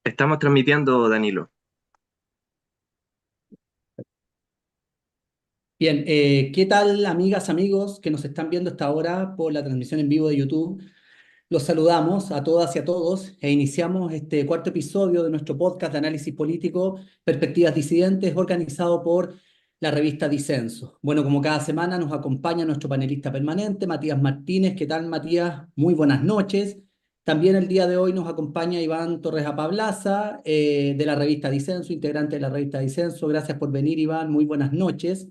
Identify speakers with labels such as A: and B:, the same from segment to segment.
A: Estamos transmitiendo, Danilo.
B: Bien, ¿qué tal amigas, amigos que nos están viendo hasta ahora por la transmisión en vivo de YouTube? Los saludamos a todas y a todos e iniciamos este cuarto episodio de nuestro podcast de análisis político Perspectivas Disidentes, organizado por la revista Disenso. Bueno, como cada semana nos acompaña nuestro panelista permanente, Matías Martínez. ¿Qué tal, Matías? Muy buenas noches. También el día de hoy nos acompaña Iván Torres Apablaza, de la revista Disenso, integrante de la revista Disenso. Gracias por venir, Iván. Muy buenas noches.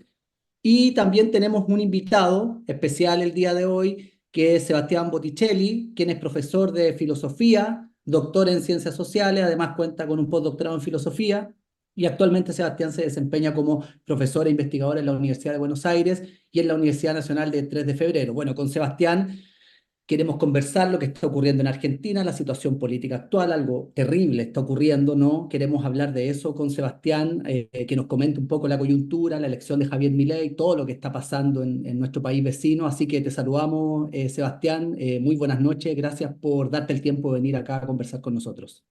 B: Y también tenemos un invitado especial el día de hoy, que es Sebastián Botticelli, quien es profesor de filosofía, doctor en ciencias sociales, además cuenta con un postdoctorado en filosofía, y actualmente Sebastián se desempeña como profesor e investigador en la Universidad de Buenos Aires y en la Universidad Nacional de 3 de Febrero. Bueno, con Sebastián queremos conversar lo que está ocurriendo en Argentina, la situación política actual, algo terrible está ocurriendo, ¿no? Queremos hablar de eso con Sebastián, que nos comente un poco la coyuntura, la elección de Javier Milei, todo lo que está pasando en nuestro país vecino. Así que te saludamos, Sebastián. Muy buenas noches. Gracias por darte el tiempo de venir acá a conversar con nosotros.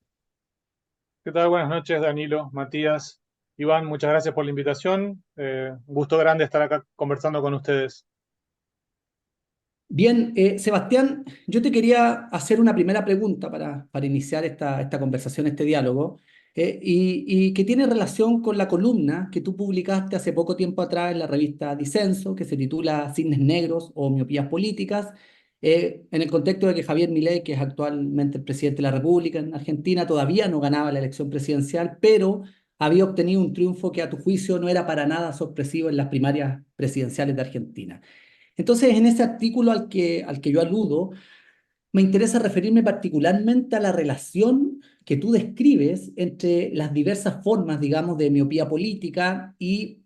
C: ¿Qué tal? Buenas noches, Danilo, Matías, Iván, muchas gracias por la invitación. Un gusto grande estar acá conversando con ustedes.
B: Bien, Sebastián, yo te quería hacer una primera pregunta para iniciar esta conversación, este diálogo, y que tiene relación con la columna que tú publicaste hace poco tiempo atrás en la revista Disenso, que se titula Cisnes Negros o Miopías Políticas, en el contexto de que Javier Milei, que es actualmente el presidente de la República en Argentina, todavía no ganaba la elección presidencial, pero había obtenido un triunfo que a tu juicio no era para nada sorpresivo en las primarias presidenciales de Argentina. Entonces, en ese artículo al que yo aludo, me interesa referirme particularmente a la relación que tú describes entre las diversas formas, digamos, de miopía política y,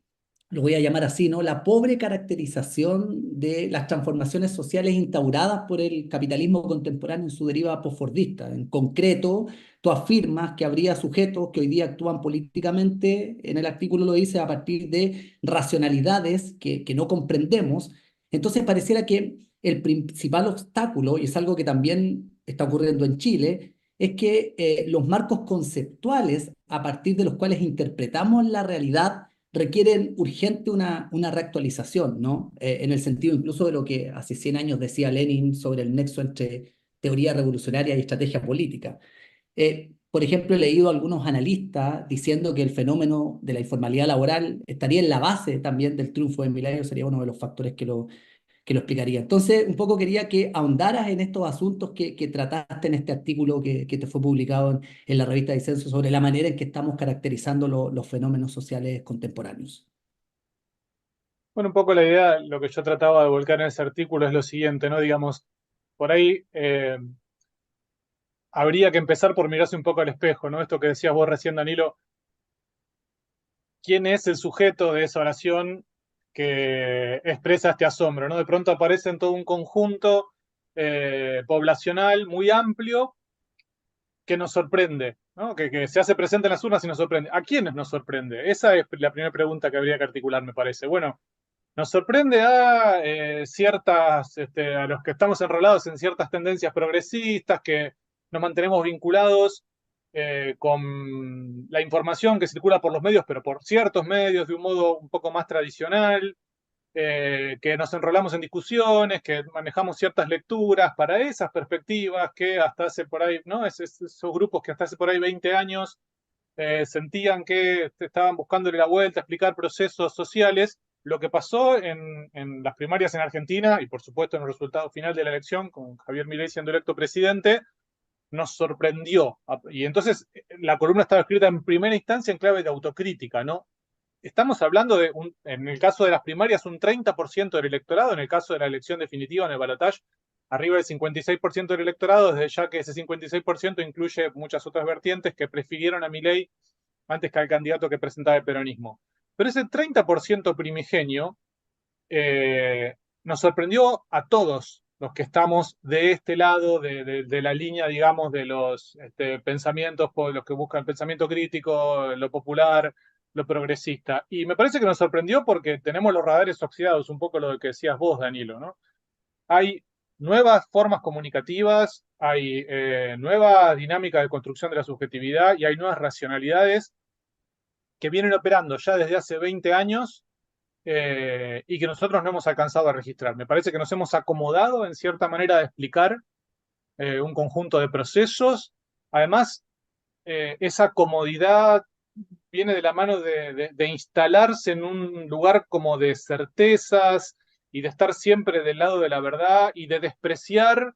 B: lo voy a llamar así, ¿no? La pobre caracterización de las transformaciones sociales instauradas por el capitalismo contemporáneo en su deriva postfordista. En concreto, tú afirmas que habría sujetos que hoy día actúan políticamente, en el artículo lo dice, a partir de racionalidades que no comprendemos. Entonces, pareciera que el principal obstáculo, y es algo que también está ocurriendo en Chile, es que los marcos conceptuales a partir de los cuales interpretamos la realidad requieren urgente una reactualización, ¿no? En el sentido incluso de lo que hace 100 años decía Lenin sobre el nexo entre teoría revolucionaria y estrategia política. Por ejemplo, he leído a algunos analistas diciendo que el fenómeno de la informalidad laboral estaría en la base también del triunfo de Milei, sería uno de los factores que lo explicaría. Entonces, un poco quería que ahondaras en estos asuntos que trataste en este artículo que te fue publicado en la revista Disenso sobre la manera en que estamos caracterizando los fenómenos sociales contemporáneos.
C: Bueno, un poco la idea, lo que yo trataba de volcar en ese artículo es lo siguiente, ¿no? Digamos, por ahí habría que empezar por mirarse un poco al espejo, ¿no? Esto que decías vos recién, Danilo, ¿quién es el sujeto de esa oración que expresa este asombro, ¿no? De pronto aparece en todo un conjunto poblacional muy amplio que nos sorprende, ¿no? Que se hace presente en las urnas y nos sorprende. ¿A quiénes nos sorprende? Esa es la primera pregunta que habría que articular, me parece. Bueno, nos sorprende a ciertas, a los que estamos enrolados en ciertas tendencias progresistas, que nos mantenemos vinculados con la información que circula por los medios, pero por ciertos medios, de un modo un poco más tradicional, que nos enrolamos en discusiones, que manejamos ciertas lecturas para esas perspectivas que hasta hace por ahí, ¿no? Esos grupos que hasta hace por ahí 20 años sentían que estaban buscándole la vuelta a explicar procesos sociales. Lo que pasó en las primarias en Argentina y por supuesto en el resultado final de la elección con Javier Milei siendo electo presidente, nos sorprendió. Y entonces la columna estaba escrita en primera instancia en clave de autocrítica, ¿no? Estamos hablando de, en el caso de las primarias, un 30% del electorado, en el caso de la elección definitiva, en el balotaje, arriba del 56% del electorado, desde ya que ese 56% incluye muchas otras vertientes que prefirieron a Milei antes que al candidato que presentaba el peronismo. Pero ese 30% primigenio eh, nos sorprendió a todos los que estamos de este lado de la línea, digamos, de los pensamientos, los que buscan el pensamiento crítico, lo popular, lo progresista. Y me parece que nos sorprendió porque tenemos los radares oxidados, un poco lo que decías vos, Danilo, ¿no? Hay nuevas formas comunicativas, hay nueva dinámica de construcción de la subjetividad y hay nuevas racionalidades que vienen operando ya desde hace 20 años y que nosotros no hemos alcanzado a registrar. Me parece que nos hemos acomodado en cierta manera de explicar un conjunto de procesos. Además, esa comodidad viene de la mano de instalarse en un lugar como de certezas y de estar siempre del lado de la verdad y de despreciar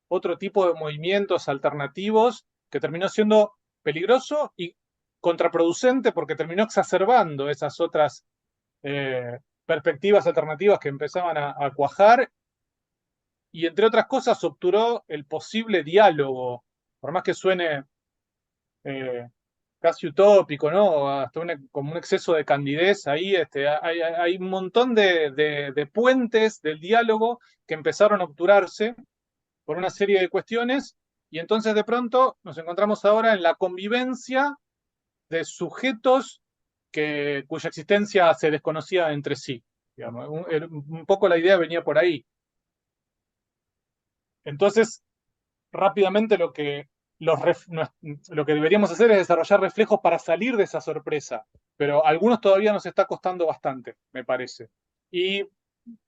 C: otro tipo de movimientos alternativos que terminó siendo peligroso y contraproducente porque terminó exacerbando esas otras perspectivas alternativas que empezaban a cuajar y entre otras cosas obturó el posible diálogo, por más que suene casi utópico, ¿no? Hasta como un exceso de candidez ahí, hay un montón de puentes del diálogo que empezaron a obturarse por una serie de cuestiones y entonces de pronto nos encontramos ahora en la convivencia de sujetos cuya existencia se desconocía entre sí. Digamos. Un poco la idea venía por ahí. Entonces, rápidamente lo que deberíamos hacer es desarrollar reflejos para salir de esa sorpresa, pero a algunos todavía nos está costando bastante, me parece. Y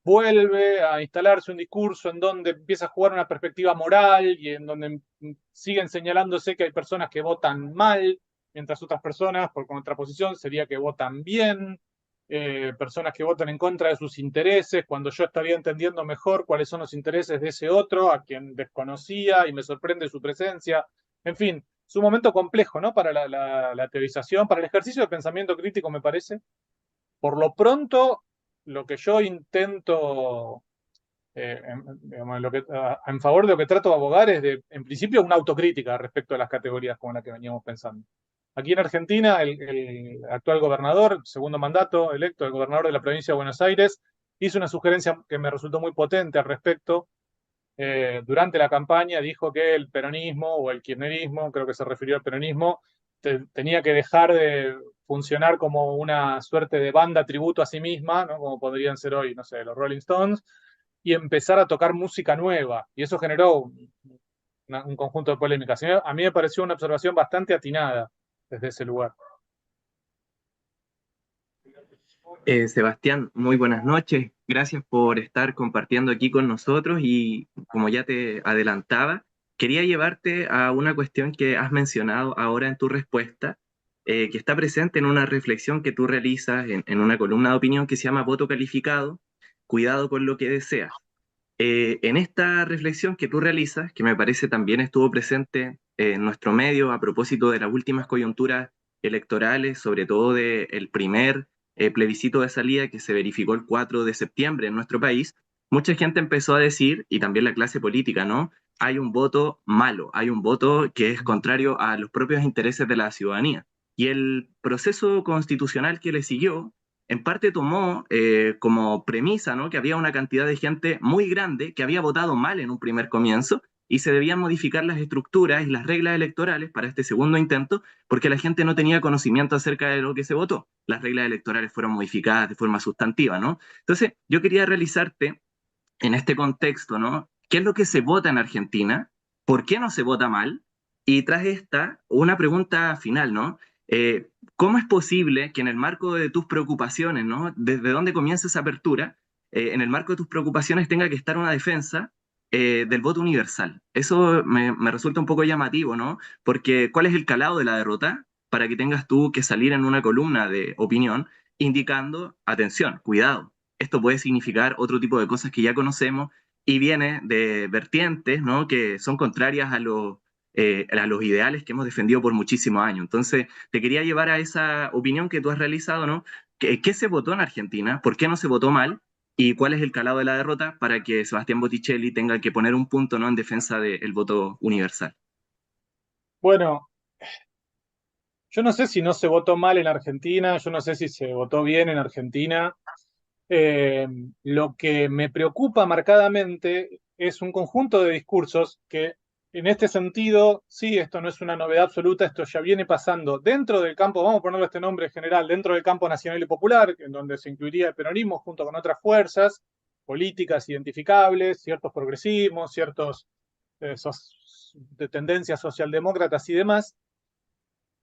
C: vuelve a instalarse un discurso en donde empieza a jugar una perspectiva moral y en donde siguen señalándose que hay personas que votan mal, mientras otras personas, por contraposición, sería que votan bien, personas que votan en contra de sus intereses, cuando yo estaría entendiendo mejor cuáles son los intereses de ese otro, a quien desconocía y me sorprende su presencia. En fin, es un momento complejo, ¿no? Para la teorización, para el ejercicio de pensamiento crítico, me parece. Por lo pronto, lo que yo intento, digamos, en favor de lo que trato de abogar es en principio, una autocrítica respecto a las categorías como la que veníamos pensando. Aquí en Argentina, el actual gobernador, segundo mandato electo, el gobernador de la provincia de Buenos Aires, hizo una sugerencia que me resultó muy potente al respecto. Durante la campaña dijo que el peronismo o el kirchnerismo, creo que se refirió al peronismo, tenía que dejar de funcionar como una suerte de banda tributo a sí misma, ¿no? Como podrían ser hoy, no sé, los Rolling Stones, y empezar a tocar música nueva. Y eso generó un conjunto de polémicas. A mí me pareció una observación bastante atinada desde ese lugar.
A: Sebastián, muy buenas noches. Gracias por estar compartiendo aquí con nosotros y como ya te adelantaba, quería llevarte a una cuestión que has mencionado ahora en tu respuesta, que está presente en una reflexión que tú realizas en una columna de opinión que se llama Voto Calificado, cuidado con lo que deseas. En esta reflexión que tú realizas, que me parece también estuvo presente en nuestro medio a propósito de las últimas coyunturas electorales, sobre todo del primer plebiscito de salida que se verificó el 4 de septiembre en nuestro país, mucha gente empezó a decir, y también la clase política, ¿no? Hay un voto malo, hay un voto que es contrario a los propios intereses de la ciudadanía. Y el proceso constitucional que le siguió en parte tomó como premisa, ¿no? Que había una cantidad de gente muy grande que había votado mal en un primer comienzo y se debían modificar las estructuras y las reglas electorales para este segundo intento porque la gente no tenía conocimiento acerca de lo que se votó. Las reglas electorales fueron modificadas de forma sustantiva, ¿no? Entonces, yo quería realizarte en este contexto, ¿no? ¿Qué es lo que se vota en Argentina? ¿Por qué no se vota mal? Y tras esta, una pregunta final, ¿no? ¿Cómo es posible que en el marco de tus preocupaciones, ¿no? ¿Desde dónde comienza esa apertura? En el marco de tus preocupaciones tenga que estar una defensa del voto universal. Eso me resulta un poco llamativo, ¿no? Porque ¿cuál es el calado de la derrota para que tengas tú que salir en una columna de opinión indicando, atención, cuidado, esto puede significar otro tipo de cosas que ya conocemos y viene de vertientes, ¿no? Que son contrarias a los ideales que hemos defendido por muchísimos años. Entonces, te quería llevar a esa opinión que tú has realizado, ¿no? ¿Qué se votó en Argentina? ¿Por qué no se votó mal? ¿Y cuál es el calado de la derrota para que Sebastián Botticelli tenga que poner un punto, ¿no? En defensa del voto universal?
C: Bueno, yo no sé si no se votó mal en Argentina, yo no sé si se votó bien en Argentina. Eh, lo que me preocupa marcadamente es un conjunto de discursos que, en este sentido, sí, esto no es una novedad absoluta, esto ya viene pasando dentro del campo, vamos a ponerle este nombre general, dentro del campo nacional y popular, en donde se incluiría el peronismo junto con otras fuerzas políticas identificables, ciertos progresismos, ciertos de tendencias socialdemócratas y demás.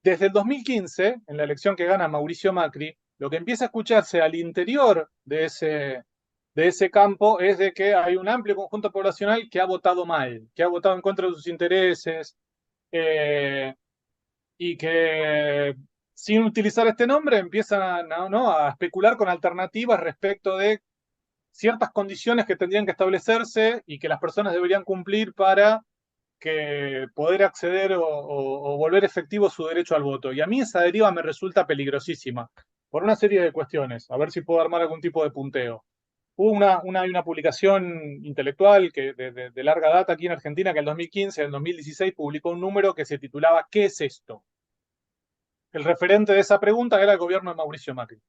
C: Desde el 2015, en la elección que gana Mauricio Macri, lo que empieza a escucharse al interior de ese campo es de que hay un amplio conjunto poblacional que ha votado mal, que ha votado en contra de sus intereses, y que sin utilizar este nombre empiezan a especular con alternativas respecto de ciertas condiciones que tendrían que establecerse y que las personas deberían cumplir para que poder acceder o volver efectivo su derecho al voto. Y a mí esa deriva me resulta peligrosísima, por una serie de cuestiones, a ver si puedo armar algún tipo de punteo. Hubo una publicación intelectual de larga data aquí en Argentina que en el 2015, en el 2016 publicó un número que se titulaba ¿Qué es esto? El referente de esa pregunta era el gobierno de Mauricio Macri.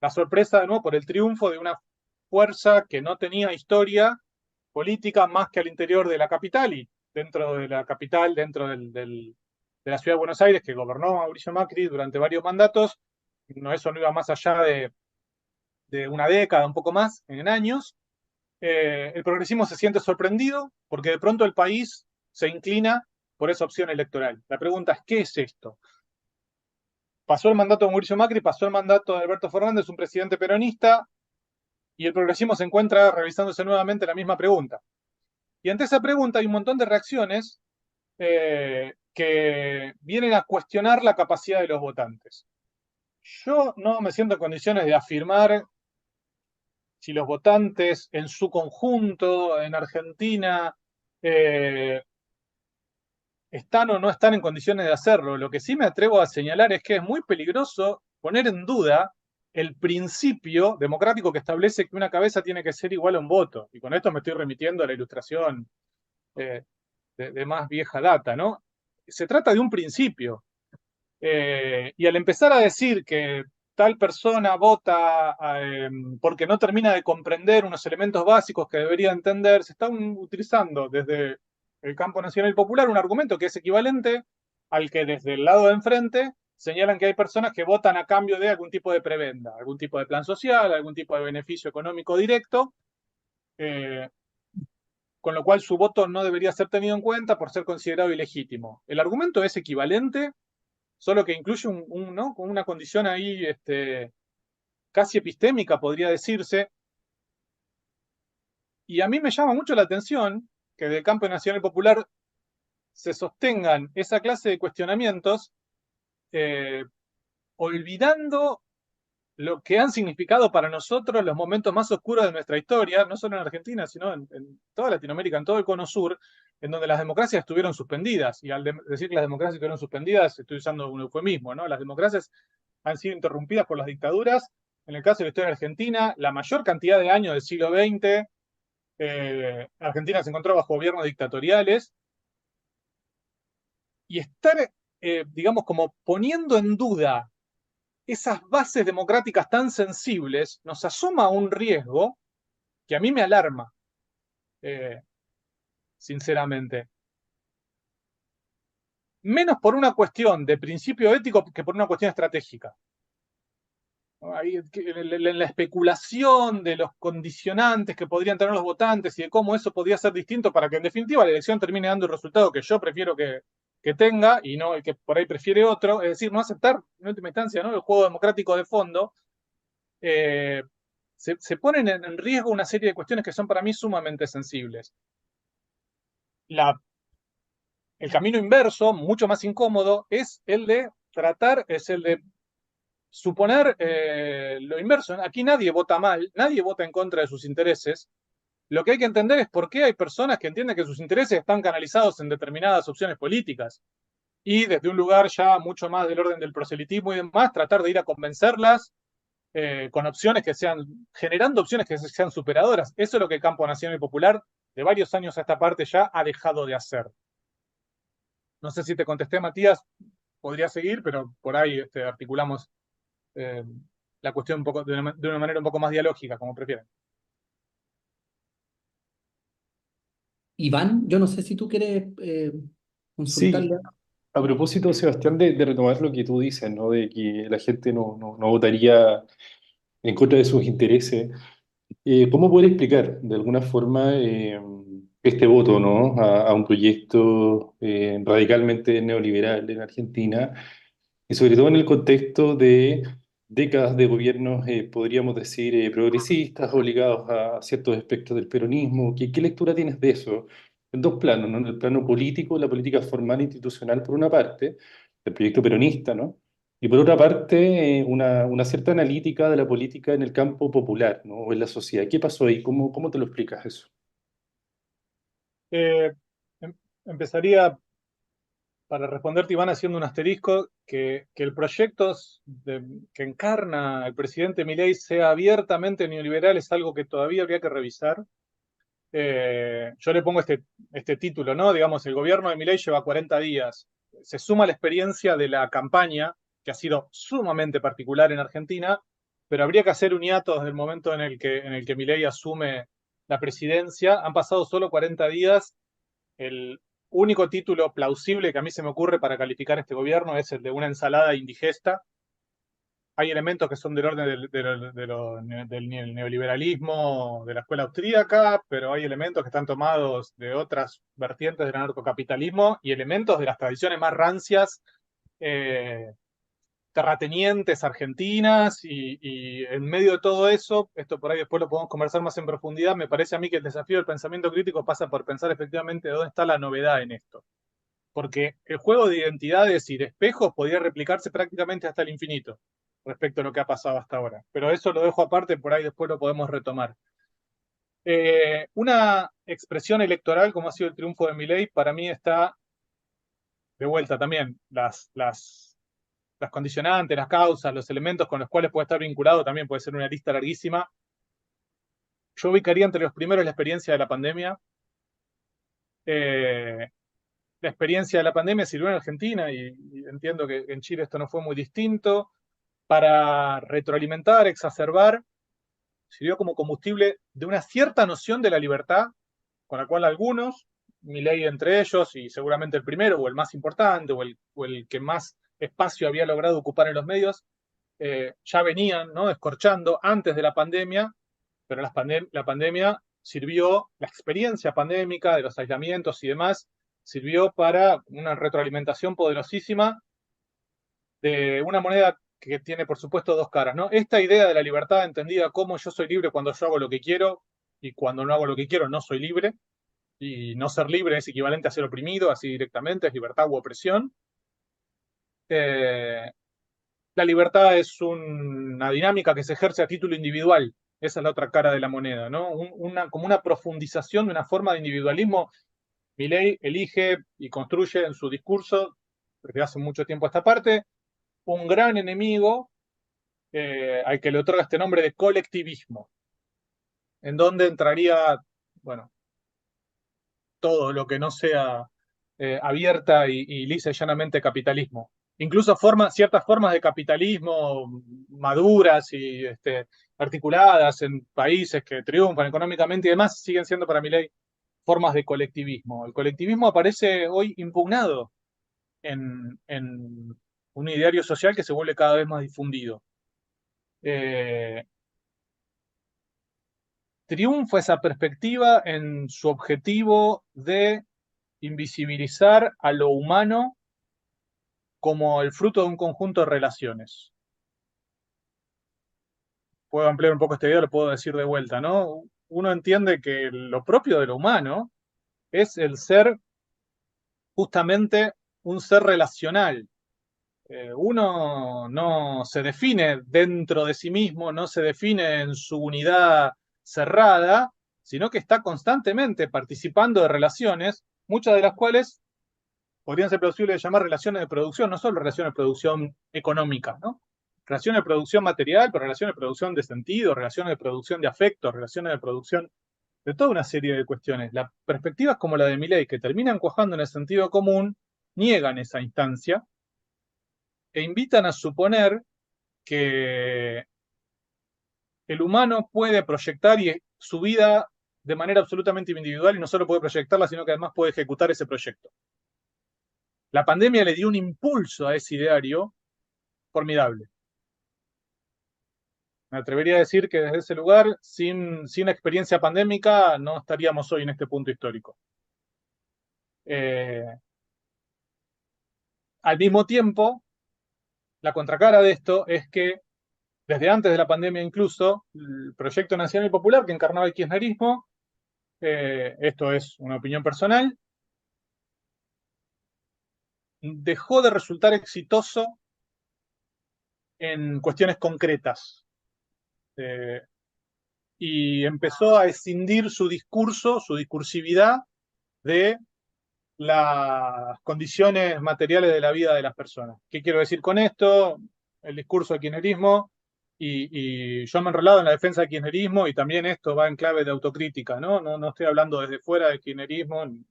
C: La sorpresa, de nuevo, por el triunfo de una fuerza que no tenía historia política más que al interior de la capital y dentro de la capital, dentro de la ciudad de Buenos Aires, que gobernó Mauricio Macri durante varios mandatos. Eso no iba más allá de una década, un poco más, en años. El progresismo se siente sorprendido porque de pronto el país se inclina por esa opción electoral. La pregunta es, ¿qué es esto? Pasó el mandato de Mauricio Macri, pasó el mandato de Alberto Fernández, un presidente peronista, y el progresismo se encuentra revisándose nuevamente la misma pregunta. Y ante esa pregunta hay un montón de reacciones que vienen a cuestionar la capacidad de los votantes. Yo no me siento en condiciones de afirmar si los votantes en su conjunto en Argentina están o no están en condiciones de hacerlo. Lo que sí me atrevo a señalar es que es muy peligroso poner en duda el principio democrático que establece que una cabeza tiene que ser igual a un voto. Y con esto me estoy remitiendo a la ilustración de más vieja data, ¿no? Se trata de un principio. Y al empezar a decir que tal persona vota porque no termina de comprender unos elementos básicos que debería entender, se está utilizando desde el campo nacional y popular un argumento que es equivalente al que desde el lado de enfrente señalan que hay personas que votan a cambio de algún tipo de prebenda, algún tipo de plan social, algún tipo de beneficio económico directo, con lo cual su voto no debería ser tenido en cuenta por ser considerado ilegítimo. El argumento es equivalente, solo que incluye ¿no? una condición ahí casi epistémica, podría decirse. Y a mí me llama mucho la atención que del campo nacional popular se sostengan esa clase de cuestionamientos, olvidando lo que han significado para nosotros los momentos más oscuros de nuestra historia, no solo en Argentina, sino en toda Latinoamérica, en todo el cono sur, en donde las democracias estuvieron suspendidas. Y al decir que las democracias estuvieron suspendidas, estoy usando un eufemismo, ¿no? Las democracias han sido interrumpidas por las dictaduras. En el caso de la historia de Argentina, la mayor cantidad de años del siglo XX, Argentina se encontró bajo gobiernos dictatoriales. Y estar, digamos, como poniendo en duda esas bases democráticas tan sensibles, nos asoma un riesgo que a mí me alarma, sinceramente. Menos por una cuestión de principio ético que por una cuestión estratégica. Ahí, en la especulación de los condicionantes que podrían tener los votantes y de cómo eso podría ser distinto para que en definitiva la elección termine dando el resultado que yo prefiero que tenga y no el que por ahí prefiere otro, es decir, no aceptar en última instancia, ¿no?, el juego democrático de fondo. Se ponen en riesgo una serie de cuestiones que son para mí sumamente sensibles. El camino inverso, mucho más incómodo, es el de suponer lo inverso. Aquí nadie vota mal, nadie vota en contra de sus intereses. Lo que hay que entender es por qué hay personas que entienden que sus intereses están canalizados en determinadas opciones políticas. Y desde un lugar ya mucho más del orden del proselitismo y demás, tratar de ir a convencerlas con opciones que sean, generando opciones que sean superadoras. Eso es lo que el campo nacional y popular de varios años a esta parte ya ha dejado de hacer. No sé si te contesté, Matías, podría seguir, pero por ahí articulamos la cuestión un poco, de una manera un poco más dialógica, como prefieren.
B: Iván, yo no sé si tú quieres
D: Sí,
B: consultarle.
D: a propósito, Sebastián, de retomar lo que tú dices, ¿no? De que la gente no votaría en contra de sus intereses. ¿Cómo poder explicar de alguna forma este voto, ¿no? A un proyecto radicalmente neoliberal en Argentina, y sobre todo en el contexto de décadas de gobiernos, podríamos decir, progresistas o ligados a ciertos aspectos del peronismo. ¿Qué lectura tienes de eso? En dos planos, ¿no? En el plano político, la política formal e institucional por una parte, el proyecto peronista, ¿no? Y por otra parte, una cierta analítica de la política en el campo popular, ¿no? O en la sociedad. ¿Qué pasó ahí? ¿Cómo te lo explicas eso?
C: Eh, em- Empezaría para responderte, Iván, haciendo un asterisco, que el proyecto que encarna el presidente Milei sea abiertamente neoliberal es algo que todavía habría que revisar. Yo le pongo este título, ¿no? Digamos, el gobierno de Milei lleva 40 días. Se suma la experiencia de la campaña, que ha sido sumamente particular en Argentina, pero habría que hacer un hiato desde el momento en el que Milei asume la presidencia. Han pasado solo 40 días. El único título plausible que a mí se me ocurre para calificar este gobierno es el de una ensalada indigesta. Hay elementos que son del orden del neoliberalismo de la escuela austríaca, pero hay elementos que están tomados de otras vertientes del anarcocapitalismo y elementos de las tradiciones más rancias, eh, terratenientes argentinas, y en medio de todo eso, esto por ahí después lo podemos conversar más en profundidad, me parece a mí que el desafío del pensamiento crítico pasa por pensar efectivamente dónde está la novedad en esto. Porque el juego de identidades y de espejos podría replicarse prácticamente hasta el infinito respecto a lo que ha pasado hasta ahora. Pero eso lo dejo aparte, por ahí después lo podemos retomar. Una expresión electoral como ha sido el triunfo de Milei, para mí está de vuelta también las condicionantes, las causas, los elementos con los cuales puede estar vinculado, también puede ser una lista larguísima. Yo ubicaría entre los primeros la experiencia de la pandemia. Eh, la experiencia de la pandemia sirvió en Argentina y entiendo que en Chile esto no fue muy distinto para retroalimentar, exacerbar, sirvió como combustible de una cierta noción de la libertad, con la cual algunos, Milei entre ellos, y seguramente el primero, o el más importante, o el que más espacio había logrado ocupar en los medios, ya venían, ¿no?, escorchando antes de la pandemia, pero la pandemia sirvió, la experiencia pandémica de los aislamientos y demás, sirvió para una retroalimentación poderosísima de una moneda que tiene, por supuesto, dos caras, ¿no? Esta idea de la libertad entendida como yo soy libre cuando yo hago lo que quiero y cuando no hago lo que quiero no soy libre, y no ser libre es equivalente a ser oprimido, así directamente, es libertad u opresión. Eh, la libertad es una dinámica que se ejerce a título individual, esa es la otra cara de la moneda, ¿no? Como una profundización de una forma de individualismo. Milei elige y construye en su discurso, desde hace mucho tiempo a esta parte, un gran enemigo al que le otorga este nombre de colectivismo, en donde entraría, bueno, todo lo que no sea abierta y lisa y llanamente capitalismo. Incluso ciertas formas de capitalismo maduras y articuladas en países que triunfan económicamente y demás, siguen siendo para mi ley formas de colectivismo. El colectivismo aparece hoy impugnado en un ideario social que se vuelve cada vez más difundido. Eh, Triunfa esa perspectiva en su objetivo de invisibilizar a lo humano como el fruto de un conjunto de relaciones. Puedo ampliar un poco esta idea, lo puedo decir de vuelta, ¿no? Uno entiende que lo propio de lo humano es el ser justamente un ser relacional. Uno no se define dentro de sí mismo, no se define en su unidad cerrada, sino que está constantemente participando de relaciones, muchas de las cuales podrían ser plausibles de llamar relaciones de producción, no solo relaciones de producción económica, ¿no? Relaciones de producción material, pero relaciones de producción de sentido, relaciones de producción de afecto, relaciones de producción de toda una serie de cuestiones. Las perspectivas como la de Milei, que terminan cuajando en el sentido común, niegan esa instancia e invitan a suponer que el humano puede proyectar su vida de manera absolutamente individual, y no solo puede proyectarla, sino que además puede ejecutar ese proyecto. La pandemia le dio un impulso a ese ideario formidable. Me atrevería a decir que desde ese lugar, sin experiencia pandémica, no estaríamos hoy en este punto histórico. Al mismo tiempo, la contracara de esto es que desde antes de la pandemia incluso, el proyecto nacional y popular que encarnaba el kirchnerismo, esto es una opinión personal, dejó de resultar exitoso en cuestiones concretas y empezó a escindir su discurso, su discursividad de las condiciones materiales de la vida de las personas. ¿Qué quiero decir con esto? El discurso del kirchnerismo, y yo me he enrolado en la defensa del kirchnerismo y también esto va en clave de autocrítica, ¿no? No estoy hablando desde fuera del kirchnerismo, no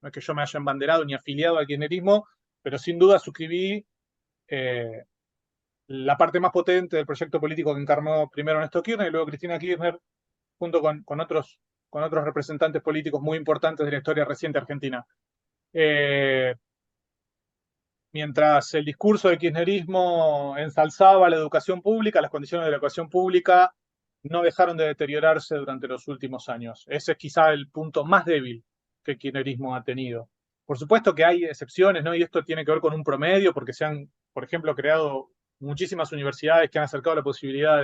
C: es que yo me haya embanderado ni afiliado al kirchnerismo, pero sin duda suscribí la parte más potente del proyecto político que encarnó primero Néstor Kirchner y luego Cristina Kirchner, junto con otros representantes políticos muy importantes de la historia reciente argentina. Mientras el discurso del kirchnerismo ensalzaba la educación pública, las condiciones de la educación pública no dejaron de deteriorarse durante los últimos años. Ese es quizá el punto más débil que el kirchnerismo ha tenido. Por supuesto que hay excepciones, ¿no? Y esto tiene que ver con un promedio, porque se han, por ejemplo, creado muchísimas universidades que han acercado la posibilidad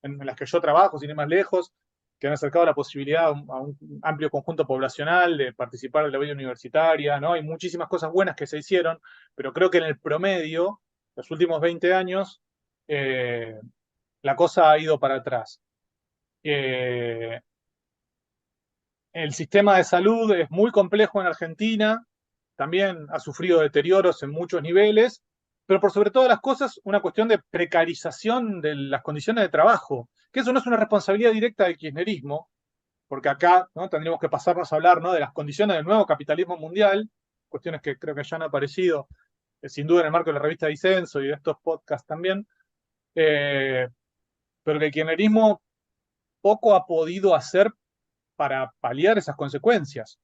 C: en las que yo trabajo, sin ir más lejos, que han acercado la posibilidad a un amplio conjunto poblacional de participar de la vida universitaria, ¿no? Hay muchísimas cosas buenas que se hicieron, pero creo que en el promedio, los últimos 20 años, la cosa ha ido para atrás. El sistema de salud es muy complejo en Argentina, también ha sufrido deterioros en muchos niveles, pero por sobre todas las cosas, una cuestión de precarización de las condiciones de trabajo, que eso no es una responsabilidad directa del kirchnerismo, porque acá, ¿no?, tendríamos que pasarnos a hablar, ¿no?, de las condiciones del nuevo capitalismo mundial, cuestiones que creo que ya han aparecido, sin duda en el marco de la revista Disenso y de estos podcasts también, pero que el kirchnerismo poco ha podido hacer para paliar esas consecuencias.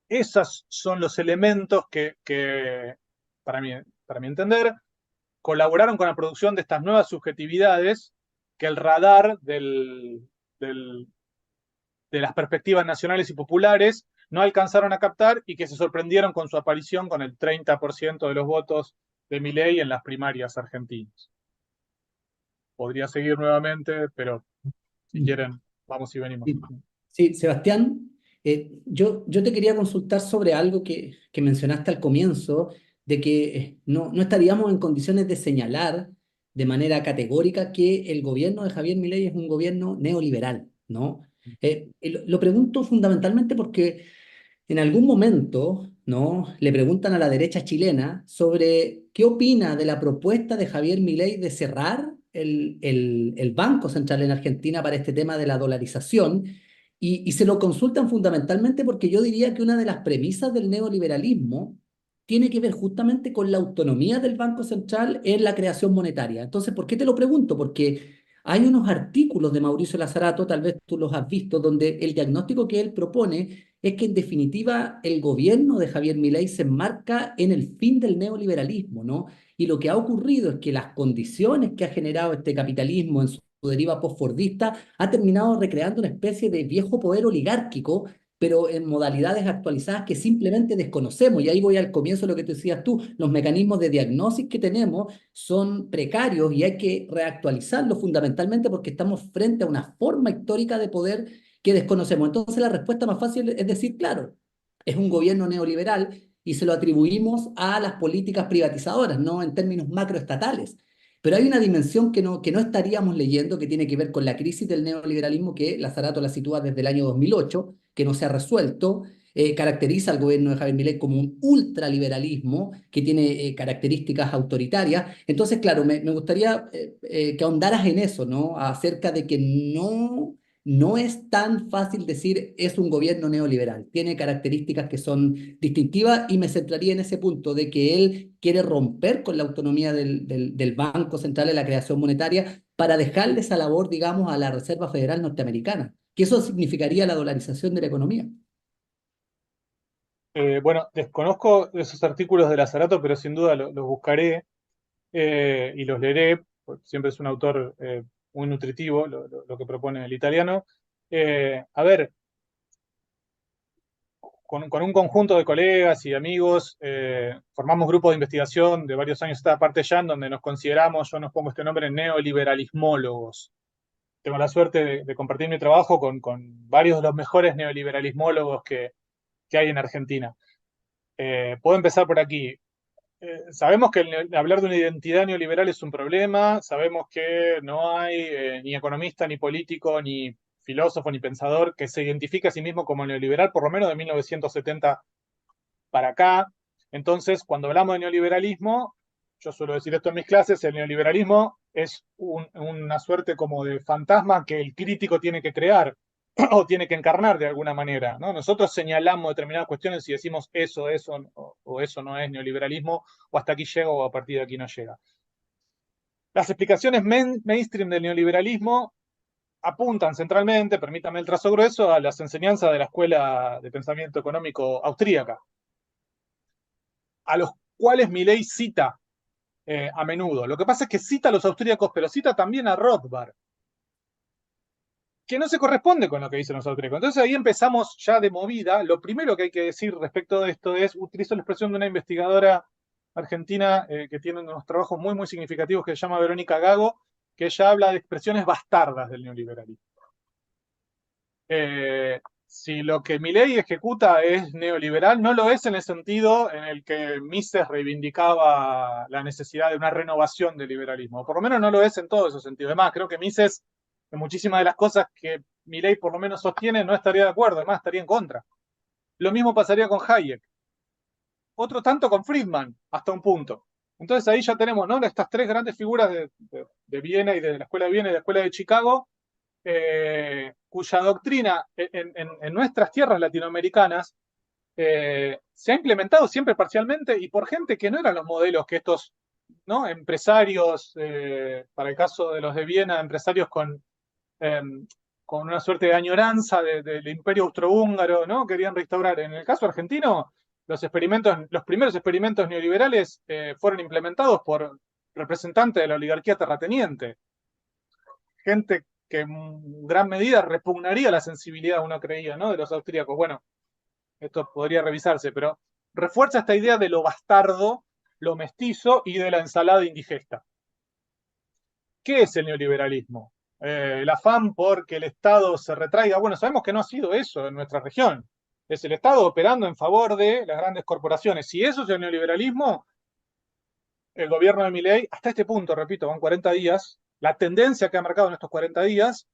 C: Esos son los elementos que para mi entender, colaboraron con la producción de estas nuevas subjetividades que el radar de las perspectivas nacionales y populares no alcanzaron a captar y que se sorprendieron con su aparición con el 30% de los votos de Milei en las primarias argentinas. Podría seguir nuevamente, pero si quieren, vamos y venimos.
B: Sí, sí, Sebastián, yo te quería consultar sobre algo que mencionaste al comienzo, de que no estaríamos en condiciones de señalar de manera categórica que el gobierno de Javier Milei es un gobierno neoliberal, ¿no? Lo pregunto fundamentalmente porque en algún momento, ¿no?, le preguntan a la derecha chilena sobre qué opina de la propuesta de Javier Milei de cerrar el Banco Central en Argentina para este tema de la dolarización, y se lo consultan fundamentalmente porque yo diría que una de las premisas del neoliberalismo tiene que ver justamente con la autonomía del Banco Central en la creación monetaria. Entonces, ¿por qué te lo pregunto? Porque hay unos artículos de Mauricio Lazarato, tal vez tú los has visto, donde el diagnóstico que él propone es que en definitiva el gobierno de Javier Milei se enmarca en el fin del neoliberalismo, ¿no? Y lo que ha ocurrido es que las condiciones que ha generado este capitalismo en su deriva postfordista ha terminado recreando una especie de viejo poder oligárquico, pero en modalidades actualizadas que simplemente desconocemos. Y ahí voy al comienzo de lo que te decías tú, los mecanismos de diagnóstico que tenemos son precarios y hay que reactualizarlos fundamentalmente porque estamos frente a una forma histórica de poder que desconocemos. Entonces la respuesta más fácil es decir, claro, es un gobierno neoliberal y se lo atribuimos a las políticas privatizadoras, no en términos macroestatales. Pero hay una dimensión que no estaríamos leyendo que tiene que ver con la crisis del neoliberalismo que Lazarato la sitúa desde el año 2008, que no se ha resuelto, caracteriza al gobierno de Javier Milei como un ultraliberalismo que tiene características autoritarias. Entonces, claro, me gustaría que ahondaras en eso, ¿no? Acerca de que no es tan fácil decir es un gobierno neoliberal. Tiene características que son distintivas y me centraría en ese punto de que él quiere romper con la autonomía del Banco Central en la creación monetaria para dejarle esa labor, digamos, a la Reserva Federal Norteamericana, que eso significaría la dolarización de la economía.
C: Bueno, desconozco esos artículos de Lazarato, pero sin duda los buscaré y los leeré, porque siempre es un autor muy nutritivo lo que propone el italiano. A ver, con un conjunto de colegas y amigos, formamos grupos de investigación de varios años esta parte ya, en donde nos consideramos, yo nos pongo este nombre, neoliberalismólogos. Tengo la suerte de compartir mi trabajo con varios de los mejores neoliberalismólogos que hay en Argentina. Puedo empezar por aquí. Sabemos que hablar de una identidad neoliberal es un problema, sabemos que no hay ni economista, ni político, ni filósofo, ni pensador que se identifique a sí mismo como neoliberal, por lo menos de 1970 para acá. Entonces, cuando hablamos de neoliberalismo, yo suelo decir esto en mis clases, el neoliberalismo es una suerte como de fantasma que el crítico tiene que crear o tiene que encarnar de alguna manera, ¿no? Nosotros señalamos determinadas cuestiones y decimos eso o eso no es neoliberalismo, o hasta aquí llega o a partir de aquí no llega. Las explicaciones mainstream del neoliberalismo apuntan centralmente, permítame el trazo grueso, a las enseñanzas de la Escuela de Pensamiento Económico austríaca, a los cuales Milei cita a menudo. Lo que pasa es que cita a los austríacos, pero cita también a Rothbard, que no se corresponde con lo que dicen los austríacos. Entonces ahí empezamos ya de movida. Lo primero que hay que decir respecto de esto es, utilizo la expresión de una investigadora argentina que tiene unos trabajos muy, muy significativos que se llama Verónica Gago, que ella habla de expresiones bastardas del neoliberalismo. Si lo que Milei ejecuta es neoliberal, no lo es en el sentido en el que Mises reivindicaba la necesidad de una renovación del liberalismo. Por lo menos no lo es en todo ese sentido. Además, creo que Mises, en muchísimas de las cosas que Milei por lo menos sostiene, no estaría de acuerdo, además estaría en contra. Lo mismo pasaría con Hayek. Otro tanto con Friedman, hasta un punto. Entonces ahí ya tenemos, ¿no?, estas tres grandes figuras de Viena y de la Escuela de Viena y de la Escuela de Chicago, cuya doctrina en nuestras tierras latinoamericanas se ha implementado siempre parcialmente y por gente que no eran los modelos que estos, ¿no?, empresarios, para el caso de los de Viena, empresarios con una suerte de añoranza del imperio austrohúngaro, ¿no?, querían restaurar. En el caso argentino, los primeros experimentos neoliberales fueron implementados por representantes de la oligarquía terrateniente, gente que en gran medida repugnaría la sensibilidad, uno creía, ¿no?, de los austríacos. Bueno, esto podría revisarse, pero refuerza esta idea de lo bastardo, lo mestizo y de la ensalada indigesta. ¿Qué es el neoliberalismo? El afán por que el Estado se retraiga. Bueno, sabemos que no ha sido eso en nuestra región. Es el Estado operando en favor de las grandes corporaciones. Si eso es el neoliberalismo, el gobierno de Milei, hasta este punto, repito, van 40 días, la tendencia que ha marcado en estos 40 días,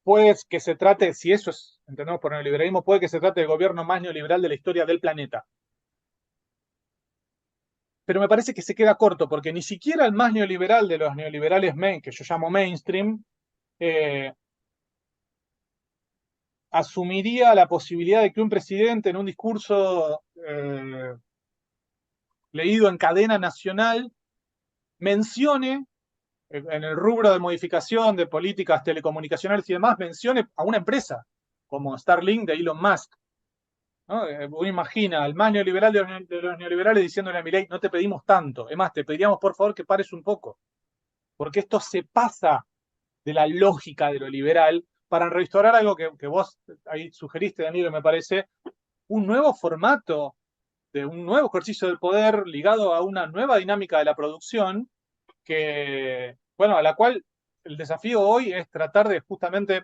C: puede que se trate, si eso es, entendemos por neoliberalismo, puede que se trate del gobierno más neoliberal de la historia del planeta. Pero me parece que se queda corto, porque ni siquiera el más neoliberal de los neoliberales que yo llamo mainstream, asumiría la posibilidad de que un presidente en un discurso leído en cadena nacional mencione, en el rubro de modificación de políticas telecomunicacionales y demás, mencione a una empresa como Starlink de Elon Musk, ¿no? Uno imagina al más neoliberal de los neoliberales diciéndole a Milei, no te pedimos tanto, es más, te pediríamos por favor que pares un poco, porque esto se pasa de la lógica de lo liberal para restaurar algo que vos ahí sugeriste, Danilo, me parece, un nuevo formato de un nuevo ejercicio del poder ligado a una nueva dinámica de la producción que, bueno, a la cual el desafío hoy es tratar de justamente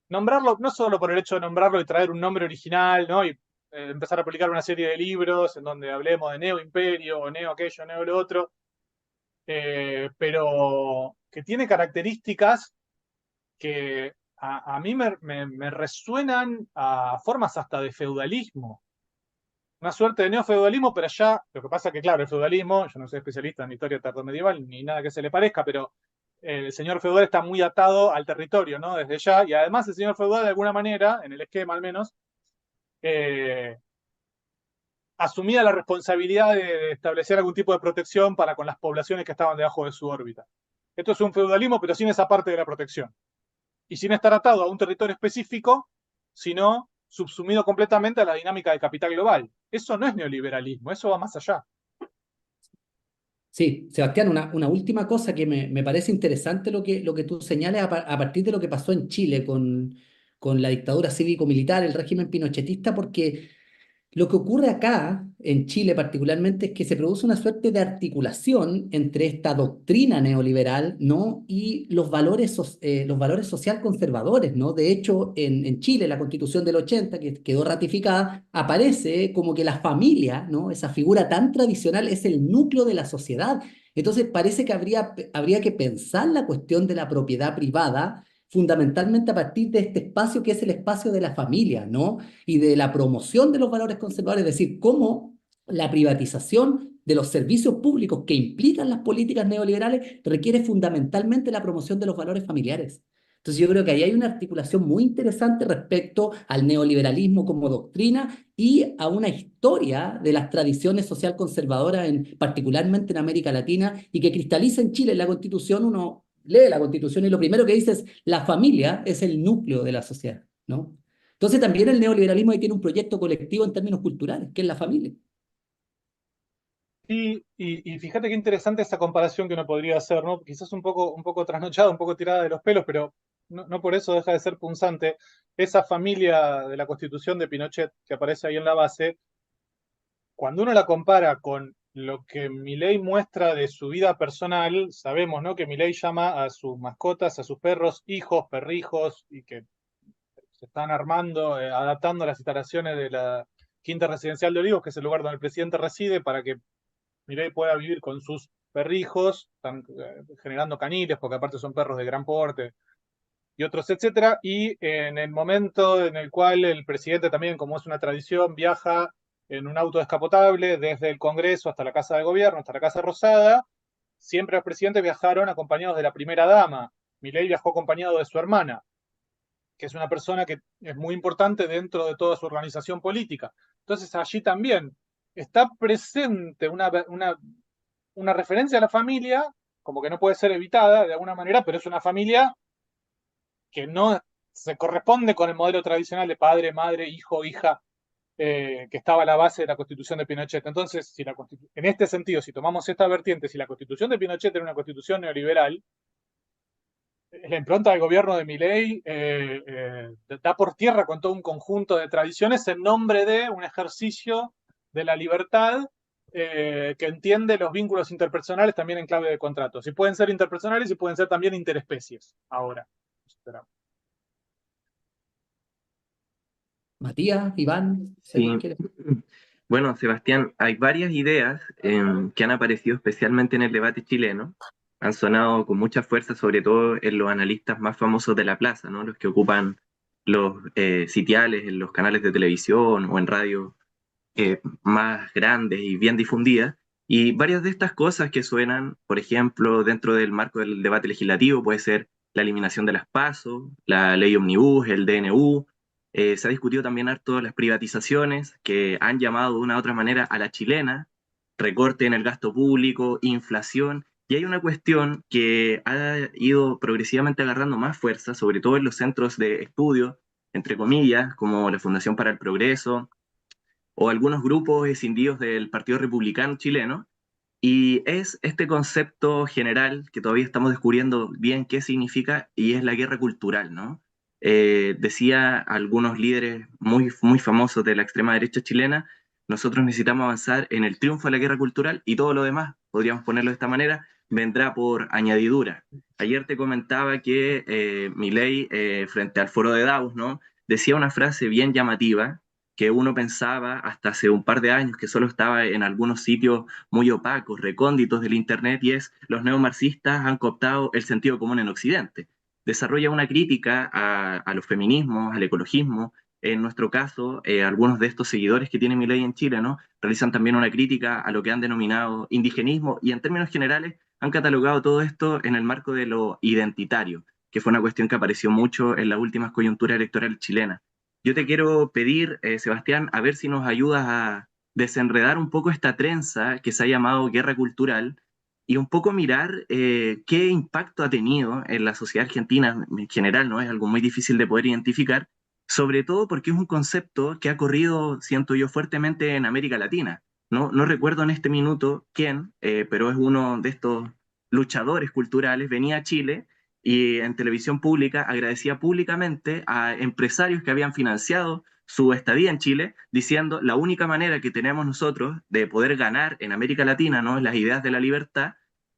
C: nombrarlo, no solo por el hecho de nombrarlo y traer un nombre original, ¿no?, y empezar a publicar una serie de libros en donde hablemos de neoimperio o neo aquello, neo lo otro, pero que tiene características que a mí me resuenan a formas hasta de feudalismo. Una suerte de neofeudalismo, pero allá, lo que pasa es que, claro, el feudalismo, yo no soy especialista en historia tardomedieval ni nada que se le parezca, pero el señor feudal está muy atado al territorio, ¿no?, desde ya, y además el señor feudal, de alguna manera, en el esquema al menos, asumía la responsabilidad de establecer algún tipo de protección para con las poblaciones que estaban debajo de su órbita. Esto es un feudalismo, pero sin esa parte de la protección. Y sin estar atado a un territorio específico, sino subsumido completamente a la dinámica del capital global. Eso no es neoliberalismo, eso va más allá.
B: Sí, Sebastián, una última cosa que me parece interesante lo que tú señales a partir de lo que pasó en Chile con la dictadura cívico-militar, el régimen pinochetista, porque lo que ocurre acá, en Chile particularmente, es que se produce una suerte de articulación entre esta doctrina neoliberal, ¿no? Y los valores social conservadores, ¿no? De hecho, en Chile, la Constitución del 80, que quedó ratificada, aparece como que la familia, ¿no? Esa figura tan tradicional es el núcleo de la sociedad. Entonces, parece que habría que pensar la cuestión de la propiedad privada fundamentalmente a partir de este espacio que es el espacio de la familia, ¿no? Y de la promoción de los valores conservadores, es decir, cómo la privatización de los servicios públicos que implican las políticas neoliberales requiere fundamentalmente la promoción de los valores familiares. Entonces yo creo que ahí hay una articulación muy interesante respecto al neoliberalismo como doctrina y a una historia de las tradiciones social conservadoras, particularmente en América Latina, y que cristaliza en Chile en la Constitución. Uno lee la Constitución y lo primero que dice es la familia es el núcleo de la sociedad, ¿no? Entonces también el neoliberalismo ahí tiene un proyecto colectivo en términos culturales, que es la familia.
C: Y fíjate qué interesante esa comparación que uno podría hacer, ¿no? Quizás un poco trasnochada, un poco tirada de los pelos, pero no por eso deja de ser punzante. Esa familia de la Constitución de Pinochet que aparece ahí en la base, cuando uno la compara con lo que Milei muestra de su vida personal, sabemos, ¿no? Que Milei llama a sus mascotas, a sus perros, hijos, perrijos, y que se están armando, adaptando a las instalaciones de la Quinta Residencial de Olivos, que es el lugar donde el presidente reside, para que Milei pueda vivir con sus perrijos, están generando caniles, porque aparte son perros de gran porte, y otros, etcétera. Y en el momento en el cual el presidente también, como es una tradición, viaja en un auto descapotable desde el Congreso hasta la Casa de Gobierno, hasta la Casa Rosada, siempre los presidentes viajaron acompañados de la primera dama. Milei viajó acompañado de su hermana, que es una persona que es muy importante dentro de toda su organización política. Entonces allí también está presente una referencia a la familia, como que no puede ser evitada de alguna manera, pero es una familia que no se corresponde con el modelo tradicional de padre, madre, hijo, hija, que estaba a la base de la constitución de Pinochet. Entonces, en este sentido, si tomamos esta vertiente, si la constitución de Pinochet era una constitución neoliberal, la impronta del gobierno de Milei da por tierra con todo un conjunto de tradiciones en nombre de un ejercicio de la libertad que entiende los vínculos interpersonales también en clave de contratos. Y pueden ser interpersonales y pueden ser también interespecies. Ahora.
B: Matías, Iván, si alguien
A: Sí.
B: quiere.
A: Bueno, Sebastián, hay varias ideas que han aparecido especialmente en el debate chileno. Han sonado con mucha fuerza, sobre todo en los analistas más famosos de la plaza, ¿no? Los que ocupan los sitiales en los canales de televisión o en radio más grandes y bien difundidas. Y varias de estas cosas que suenan, por ejemplo, dentro del marco del debate legislativo, puede ser la eliminación de las PASO, la ley Omnibus, el DNU. Se ha discutido también harto las privatizaciones que han llamado de una u otra manera a la chilena, recorte en el gasto público, inflación. Y hay una cuestión que ha ido progresivamente agarrando más fuerza, sobre todo en los centros de estudio, entre comillas, como la Fundación para el Progreso, o algunos grupos escindidos del Partido Republicano chileno, y es este concepto general que todavía estamos descubriendo bien qué significa, y es la guerra cultural, ¿no? Decía algunos líderes muy famosos de la extrema derecha chilena, nosotros necesitamos avanzar en el triunfo de la guerra cultural y todo lo demás, podríamos ponerlo de esta manera, vendrá por añadidura. Ayer te comentaba que Milei, frente al foro de Davos, ¿no? Decía una frase bien llamativa, que uno pensaba hasta hace un par de años que solo estaba en algunos sitios muy opacos, recónditos del Internet, y es: los neomarxistas han cooptado el sentido común en Occidente. Desarrolla una crítica a los feminismos, al ecologismo. En nuestro caso, algunos de estos seguidores que tiene Milei en Chile, ¿no? Realizan también una crítica a lo que han denominado indigenismo, y en términos generales han catalogado todo esto en el marco de lo identitario, que fue una cuestión que apareció mucho en las últimas coyunturas electorales chilenas. Yo te quiero pedir, Sebastián, a ver si nos ayudas a desenredar un poco esta trenza que se ha llamado guerra cultural y un poco mirar qué impacto ha tenido en la sociedad argentina en general, ¿no? Es algo muy difícil de poder identificar, sobre todo porque es un concepto que ha corrido, siento yo, fuertemente en América Latina. no recuerdo en este minuto quién, pero es uno de estos luchadores culturales, venía a Chile y en televisión pública agradecía públicamente a empresarios que habían financiado su estadía en Chile, diciendo la única manera que tenemos nosotros de poder ganar en América Latina, ¿no?, las ideas de la libertad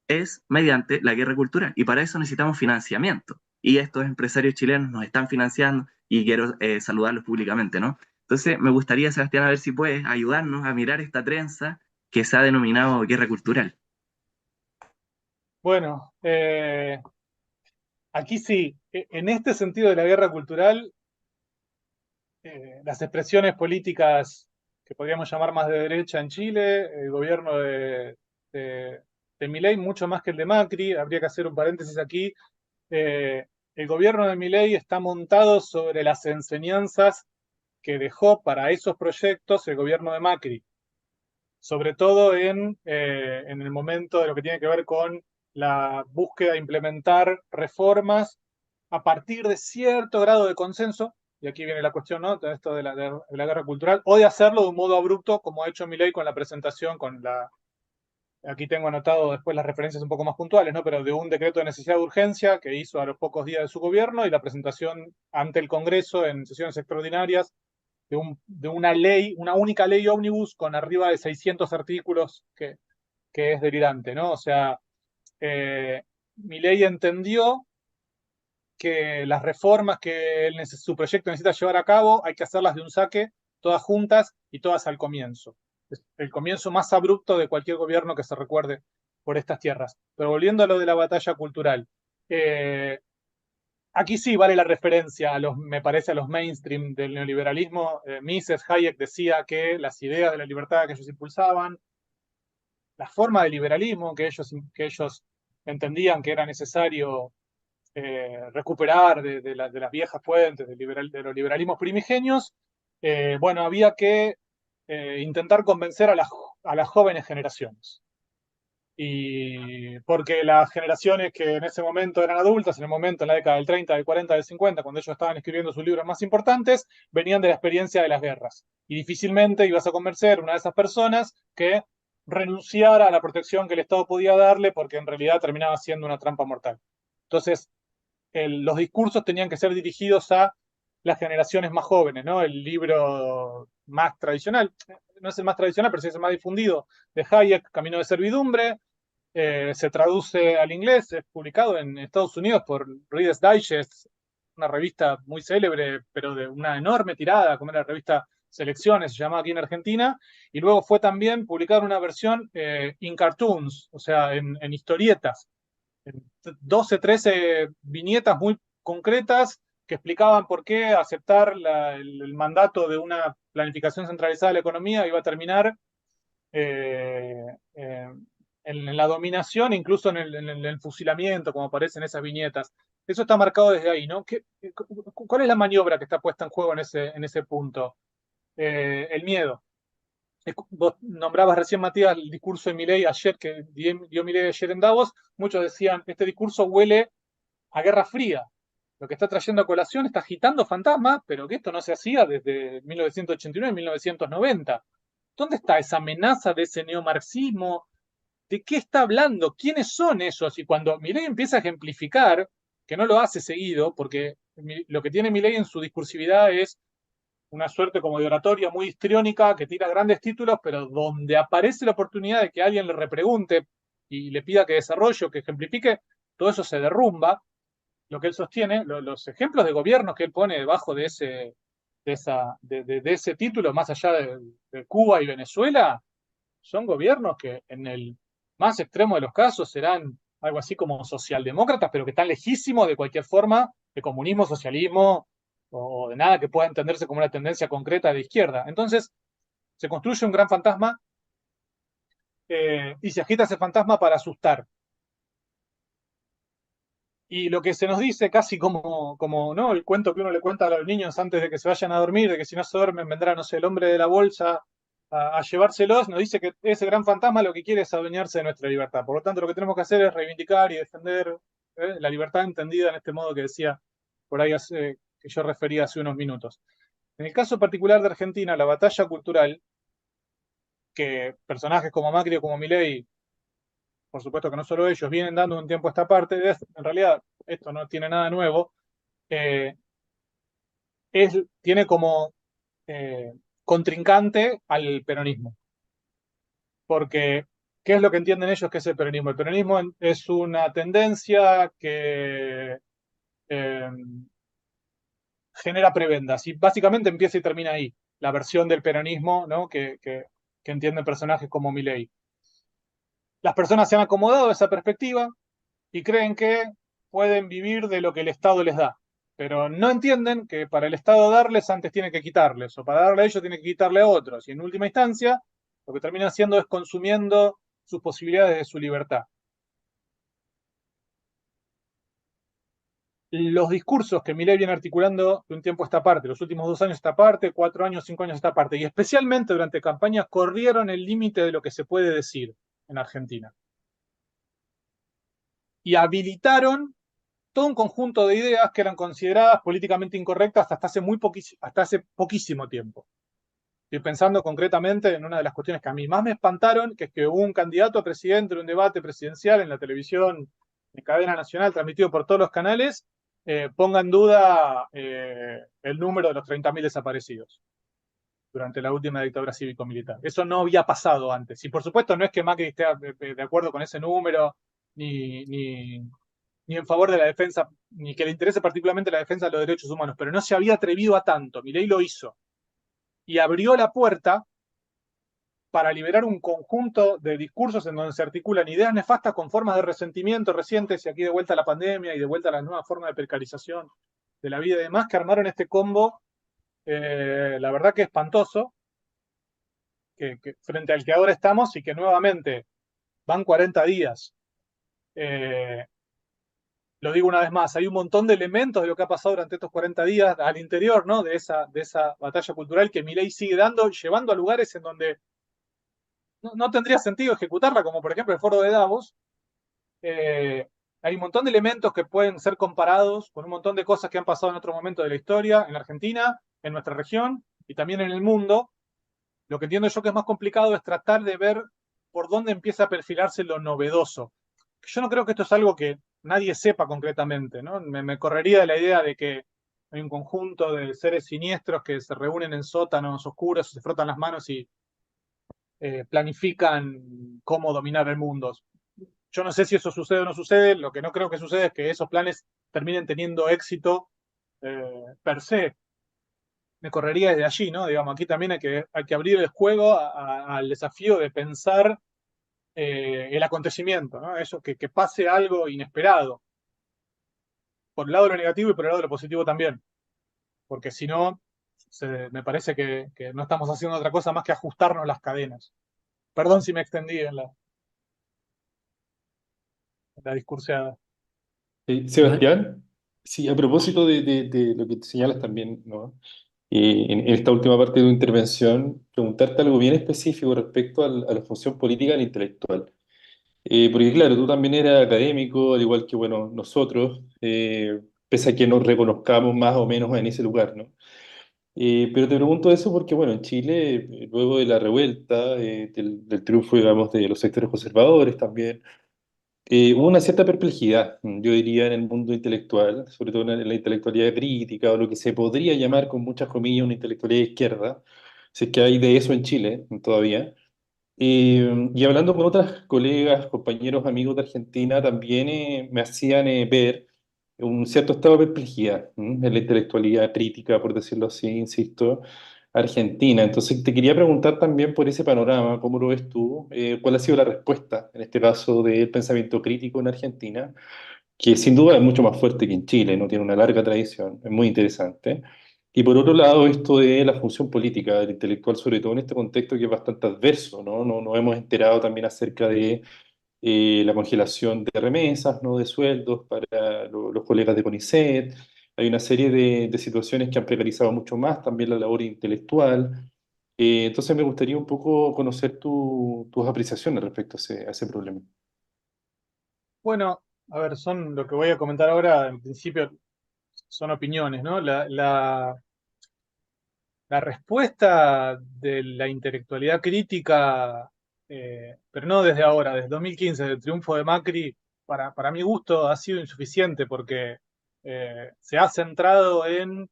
A: es mediante la guerra cultural y para eso necesitamos financiamiento. Y estos empresarios chilenos nos están financiando y quiero saludarlos públicamente, ¿no? Entonces, me gustaría, Sebastián, a ver si puedes ayudarnos a mirar esta trenza que se ha denominado guerra cultural.
C: Bueno, aquí sí, en este sentido de la guerra cultural, las expresiones políticas que podríamos llamar más de derecha en Chile, el gobierno de Milei, mucho más que el de Macri, habría que hacer un paréntesis aquí, el gobierno de Milei está montado sobre las enseñanzas que dejó para esos proyectos el gobierno de Macri, sobre todo en el momento de lo que tiene que ver con la búsqueda de implementar reformas a partir de cierto grado de consenso, y aquí viene la cuestión, ¿no?, de esto de la guerra cultural, o de hacerlo de un modo abrupto, como ha hecho Milei con la presentación, aquí tengo anotado después las referencias un poco más puntuales, ¿no?, pero de un decreto de necesidad de urgencia que hizo a los pocos días de su gobierno y la presentación ante el Congreso en sesiones extraordinarias de una ley, una única ley ómnibus con arriba de 600 artículos, que es delirante, ¿no? O sea, Milei entendió que las reformas que su proyecto necesita llevar a cabo hay que hacerlas de un saque, todas juntas y todas al comienzo. Es el comienzo más abrupto de cualquier gobierno que se recuerde por estas tierras. Pero volviendo a lo de la batalla cultural, aquí sí vale la referencia me parece, a los mainstream del neoliberalismo. Mises, Hayek decía que las ideas de la libertad que ellos impulsaban, la forma de liberalismo que ellos entendían que era necesario recuperar de las viejas fuentes de los liberalismos primigenios, bueno, había que intentar convencer a las jóvenes generaciones. Y porque las generaciones que en ese momento eran adultas, en el momento, en la década del 30, del 40, del 50, cuando ellos estaban escribiendo sus libros más importantes, venían de la experiencia de las guerras. Y difícilmente ibas a convencer a una de esas personas que renunciara a la protección que el Estado podía darle, porque en realidad terminaba siendo una trampa mortal. Entonces, los discursos tenían que ser dirigidos a las generaciones más jóvenes, ¿no? El libro más tradicional, no es el más tradicional, pero sí es el más difundido, de Hayek, Camino de Servidumbre, se traduce al inglés, es publicado en Estados Unidos por Reader's Digest, una revista muy célebre, pero de una enorme tirada, como era la revista Selecciones, se llamaba aquí en Argentina, y luego fue también publicada una versión in cartoons, o sea, en historietas, 12, 13 viñetas muy concretas que explicaban por qué aceptar el mandato de una planificación centralizada de la economía iba a terminar eh, eh, en la dominación, incluso en el fusilamiento, como aparece en esas viñetas. Eso está marcado desde ahí, ¿no? ¿Cuál es la maniobra que está puesta en juego en ese punto? El miedo. Vos nombrabas recién, Matías, el discurso de Milei ayer, que dio Milei ayer en Davos. Muchos decían, este discurso huele a Guerra Fría. Lo que está trayendo a colación está agitando fantasmas, pero que esto no se hacía desde 1989, 1990. ¿Dónde está esa amenaza de ese neomarxismo? ¿De qué está hablando? ¿Quiénes son esos? Y cuando Milei empieza a ejemplificar, que no lo hace seguido, porque lo que tiene Milei en su discursividad es una suerte como de oratoria muy histriónica que tira grandes títulos, pero donde aparece la oportunidad de que alguien le repregunte y le pida que desarrolle o que ejemplifique, todo eso se derrumba. Lo que él sostiene, los ejemplos de gobiernos que él pone debajo de ese título, más allá de Cuba y Venezuela, son gobiernos que en el más extremo de los casos serán algo así como socialdemócratas, pero que están lejísimos de cualquier forma de comunismo, socialismo o de nada que pueda entenderse como una tendencia concreta de izquierda. Entonces, se construye un gran fantasma y se agita ese fantasma para asustar. Y lo que se nos dice casi como ¿no? El cuento que uno le cuenta a los niños antes de que se vayan a dormir, de que si no se duermen vendrá, no sé, el hombre de la bolsa a llevárselos, nos dice que ese gran fantasma lo que quiere es adueñarse de nuestra libertad. Por lo tanto, lo que tenemos que hacer es reivindicar y defender la libertad entendida en este modo que decía por ahí que yo refería hace unos minutos. En el caso particular de Argentina, la batalla cultural que personajes como Macri o como Milei, por supuesto que no solo ellos, vienen dando un tiempo a esta parte, en realidad esto no tiene nada nuevo, eh, tiene como eh, contrincante al peronismo. Porque, ¿qué es lo que entienden ellos que es el peronismo? El peronismo es una tendencia que eh, genera prebendas y básicamente empieza y termina ahí, la versión del peronismo, ¿no? que entienden personajes como Milei. Las personas se han acomodado a esa perspectiva y creen que pueden vivir de lo que el Estado les da, pero no entienden que para el Estado darles antes tiene que quitarles, o para darle a ellos tiene que quitarle a otros, y en última instancia lo que terminan haciendo es consumiendo sus posibilidades de su libertad. Los discursos que Milei viene articulando de un tiempo a esta parte, los últimos 2 años a esta parte, 4 años, 5 años a esta parte, y especialmente durante campañas, corrieron el límite de lo que se puede decir en Argentina. Y habilitaron todo un conjunto de ideas que eran consideradas políticamente incorrectas hasta hace poquísimo tiempo. Estoy pensando concretamente en una de las cuestiones que a mí más me espantaron, que es que hubo un candidato a presidente en un debate presidencial en la televisión en cadena nacional, transmitido por todos los canales, ponga en duda el número de los 30.000 desaparecidos durante la última dictadura cívico-militar. Eso no había pasado antes. Y por supuesto no es que Macri esté de acuerdo con ese número, ni en favor de la defensa, ni que le interese particularmente la defensa de los derechos humanos, pero no se había atrevido a tanto. Milei lo hizo. Y abrió la puerta para liberar un conjunto de discursos en donde se articulan ideas nefastas con formas de resentimiento recientes, y aquí de vuelta a la pandemia y de vuelta a las nuevas formas de precarización de la vida y demás, que armaron este combo, la verdad que espantoso, frente al que ahora estamos y que nuevamente van 40 días. Lo digo una vez más, hay un montón de elementos de lo que ha pasado durante estos 40 días al interior, ¿no? de esa batalla cultural que Milei sigue dando, llevando a lugares en donde no tendría sentido ejecutarla, como por ejemplo el foro de Davos. Hay un montón de elementos que pueden ser comparados con un montón de cosas que han pasado en otro momento de la historia, en la Argentina, en nuestra región y también en el mundo. Lo que entiendo yo que es más complicado es tratar de ver por dónde empieza a perfilarse lo novedoso. Yo no creo que esto es algo que nadie sepa concretamente, ¿no? Me correría de la idea de que hay un conjunto de seres siniestros que se reúnen en sótanos oscuros, se frotan las manos y planifican cómo dominar el mundo. Yo no sé si eso sucede o no sucede, lo que no creo que sucede es que esos planes terminen teniendo éxito per se. Me correría desde allí, ¿no? Digamos, aquí también hay que abrir el juego al desafío de pensar el acontecimiento, ¿no? Eso, que pase algo inesperado, por el lado de lo negativo y por el lado de lo positivo también, porque si no, me parece que no estamos haciendo otra cosa más que ajustarnos las cadenas. Perdón si me extendí en la discurseada.
B: Iván.
D: Sebastián, sí, a propósito de lo que te señalas también, ¿no? En esta última parte de tu intervención, preguntarte algo bien específico respecto a la función política del intelectual. Porque claro, tú también eras académico, al igual que, bueno, nosotros, pese a que nos reconozcamos más o menos en ese lugar, ¿no? Pero te pregunto eso porque, bueno, en Chile, luego de la revuelta, del triunfo, digamos, de los sectores conservadores también, hubo una cierta perplejidad, yo diría, en el mundo intelectual, sobre todo en la intelectualidad crítica, o lo que se podría llamar, con muchas comillas, una intelectualidad de izquierda, si es que hay de eso en Chile todavía. Y hablando con otras colegas, compañeros, amigos de Argentina, también me hacían ver un cierto estado de perplejidad en la intelectualidad crítica, por decirlo así, insisto, argentina. Entonces, te quería preguntar también por ese panorama, ¿cómo lo ves tú? ¿Cuál ha sido la respuesta, en este caso, del pensamiento crítico en Argentina? Que sin duda es mucho más fuerte que en Chile, ¿no? Tiene una larga tradición, es muy interesante. Y por otro lado, esto de la función política del intelectual, sobre todo en este contexto que es bastante adverso, ¿no? Nos hemos enterado también acerca de la congelación de remesas, ¿no? De sueldos para los colegas de CONICET. Hay una serie de situaciones que han precarizado mucho más también la labor intelectual. Entonces me gustaría un poco conocer tus apreciaciones respecto a ese problema.
C: Bueno, a ver, lo que voy a comentar ahora, en principio, son opiniones, ¿no? La la respuesta de la intelectualidad crítica, pero no desde ahora, desde 2015, del triunfo de Macri, para mi gusto ha sido insuficiente porque se ha centrado en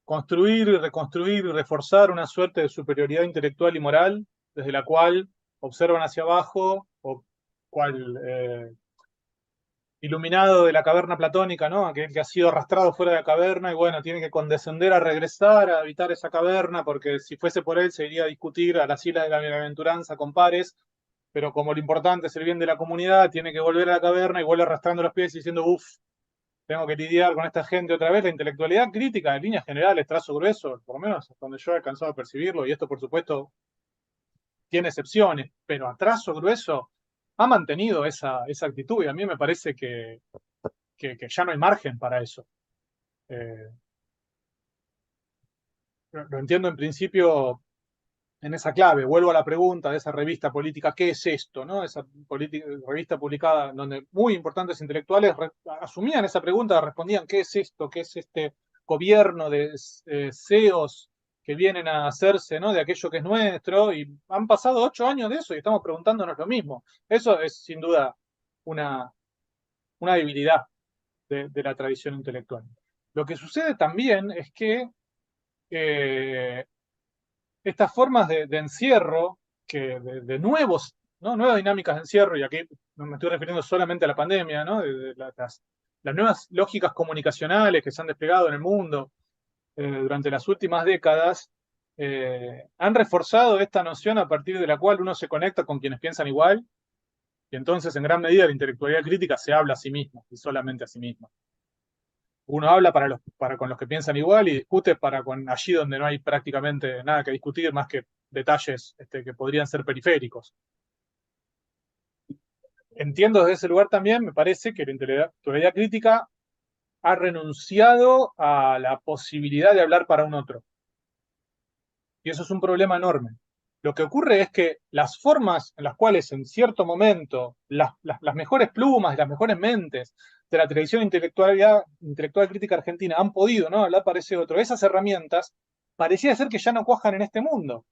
C: construir y reconstruir y reforzar una suerte de superioridad intelectual y moral desde la cual observan hacia abajo o cual iluminado de la caverna platónica, ¿no? Aquel que ha sido arrastrado fuera de la caverna y bueno, tiene que condescender a regresar, a habitar esa caverna, porque si fuese por él se iría a discutir a las islas de la bienaventuranza con pares, pero como lo importante es el bien de la comunidad, tiene que volver a la caverna y vuelve arrastrando los pies y diciendo, uff, tengo que lidiar con esta gente otra vez. La intelectualidad crítica, en líneas generales, trazo grueso, por lo menos hasta donde yo he alcanzado a percibirlo, y esto por supuesto tiene excepciones, pero a trazo grueso ha mantenido esa actitud y a mí me parece que ya no hay margen para eso. Lo entiendo en principio en esa clave. Vuelvo a la pregunta de esa revista política, ¿qué es esto? ¿No? Esa revista publicada donde muy importantes intelectuales asumían esa pregunta, respondían, ¿qué es esto? ¿Qué es este gobierno de CEOs que vienen a hacerse, ¿no?, de aquello que es nuestro? Y han pasado 8 años de eso y estamos preguntándonos lo mismo. Eso es sin duda una debilidad de la tradición intelectual. Lo que sucede también es que estas formas de encierro, de nuevos, ¿no?, nuevas dinámicas de encierro, y aquí no me estoy refiriendo solamente a la pandemia, ¿no?, de las nuevas lógicas comunicacionales que se han desplegado en el mundo durante las últimas décadas, han reforzado esta noción a partir de la cual uno se conecta con quienes piensan igual, y entonces en gran medida la intelectualidad crítica se habla a sí misma, y solamente a sí misma. Uno habla para con los que piensan igual y discute para con allí donde no hay prácticamente nada que discutir más que detalles que podrían ser periféricos. Entiendo desde ese lugar también, me parece que la intelectualidad crítica ha renunciado a la posibilidad de hablar para un otro. Y eso es un problema enorme. Lo que ocurre es que las formas en las cuales en cierto momento las mejores plumas, las mejores mentes de la tradición intelectual crítica argentina han podido, ¿no?, hablar para ese otro, esas herramientas parecía ser que ya no cuajan en este mundo.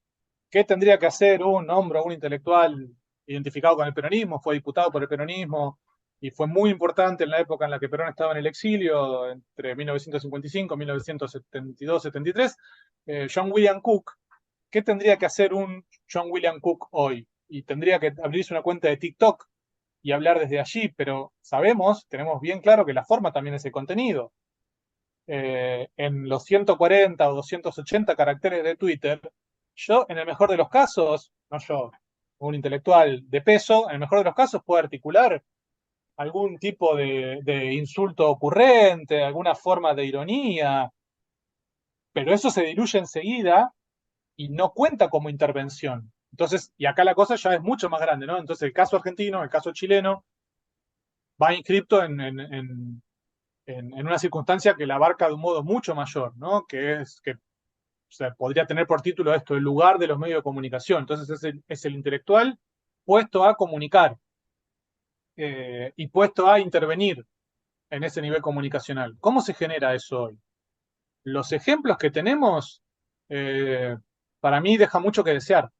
C: ¿Qué tendría que hacer un hombre o un intelectual identificado con el peronismo? Fue diputado por el peronismo y fue muy importante en la época en la que Perón estaba en el exilio, entre 1955 y 1972-73, John William Cook. ¿Qué tendría que hacer un John William Cook hoy? Y tendría que abrirse una cuenta de TikTok y hablar desde allí, pero tenemos bien claro que la forma también es el contenido. En los 140 o 280 caracteres de Twitter, yo, en el mejor de los casos, no yo, un intelectual de peso, en el mejor de los casos puedo articular algún tipo de insulto ocurrente, alguna forma de ironía, pero eso se diluye enseguida y no cuenta como intervención. Entonces, y acá la cosa ya es mucho más grande, ¿no? Entonces el caso argentino, el caso chileno, va inscripto en una circunstancia que la abarca de un modo mucho mayor, ¿no? Que es que, o sea, podría tener por título esto, el lugar de los medios de comunicación. Entonces es el intelectual puesto a comunicar y puesto a intervenir en ese nivel comunicacional. ¿Cómo se genera eso hoy? Los ejemplos que tenemos, para mí, deja mucho que desear.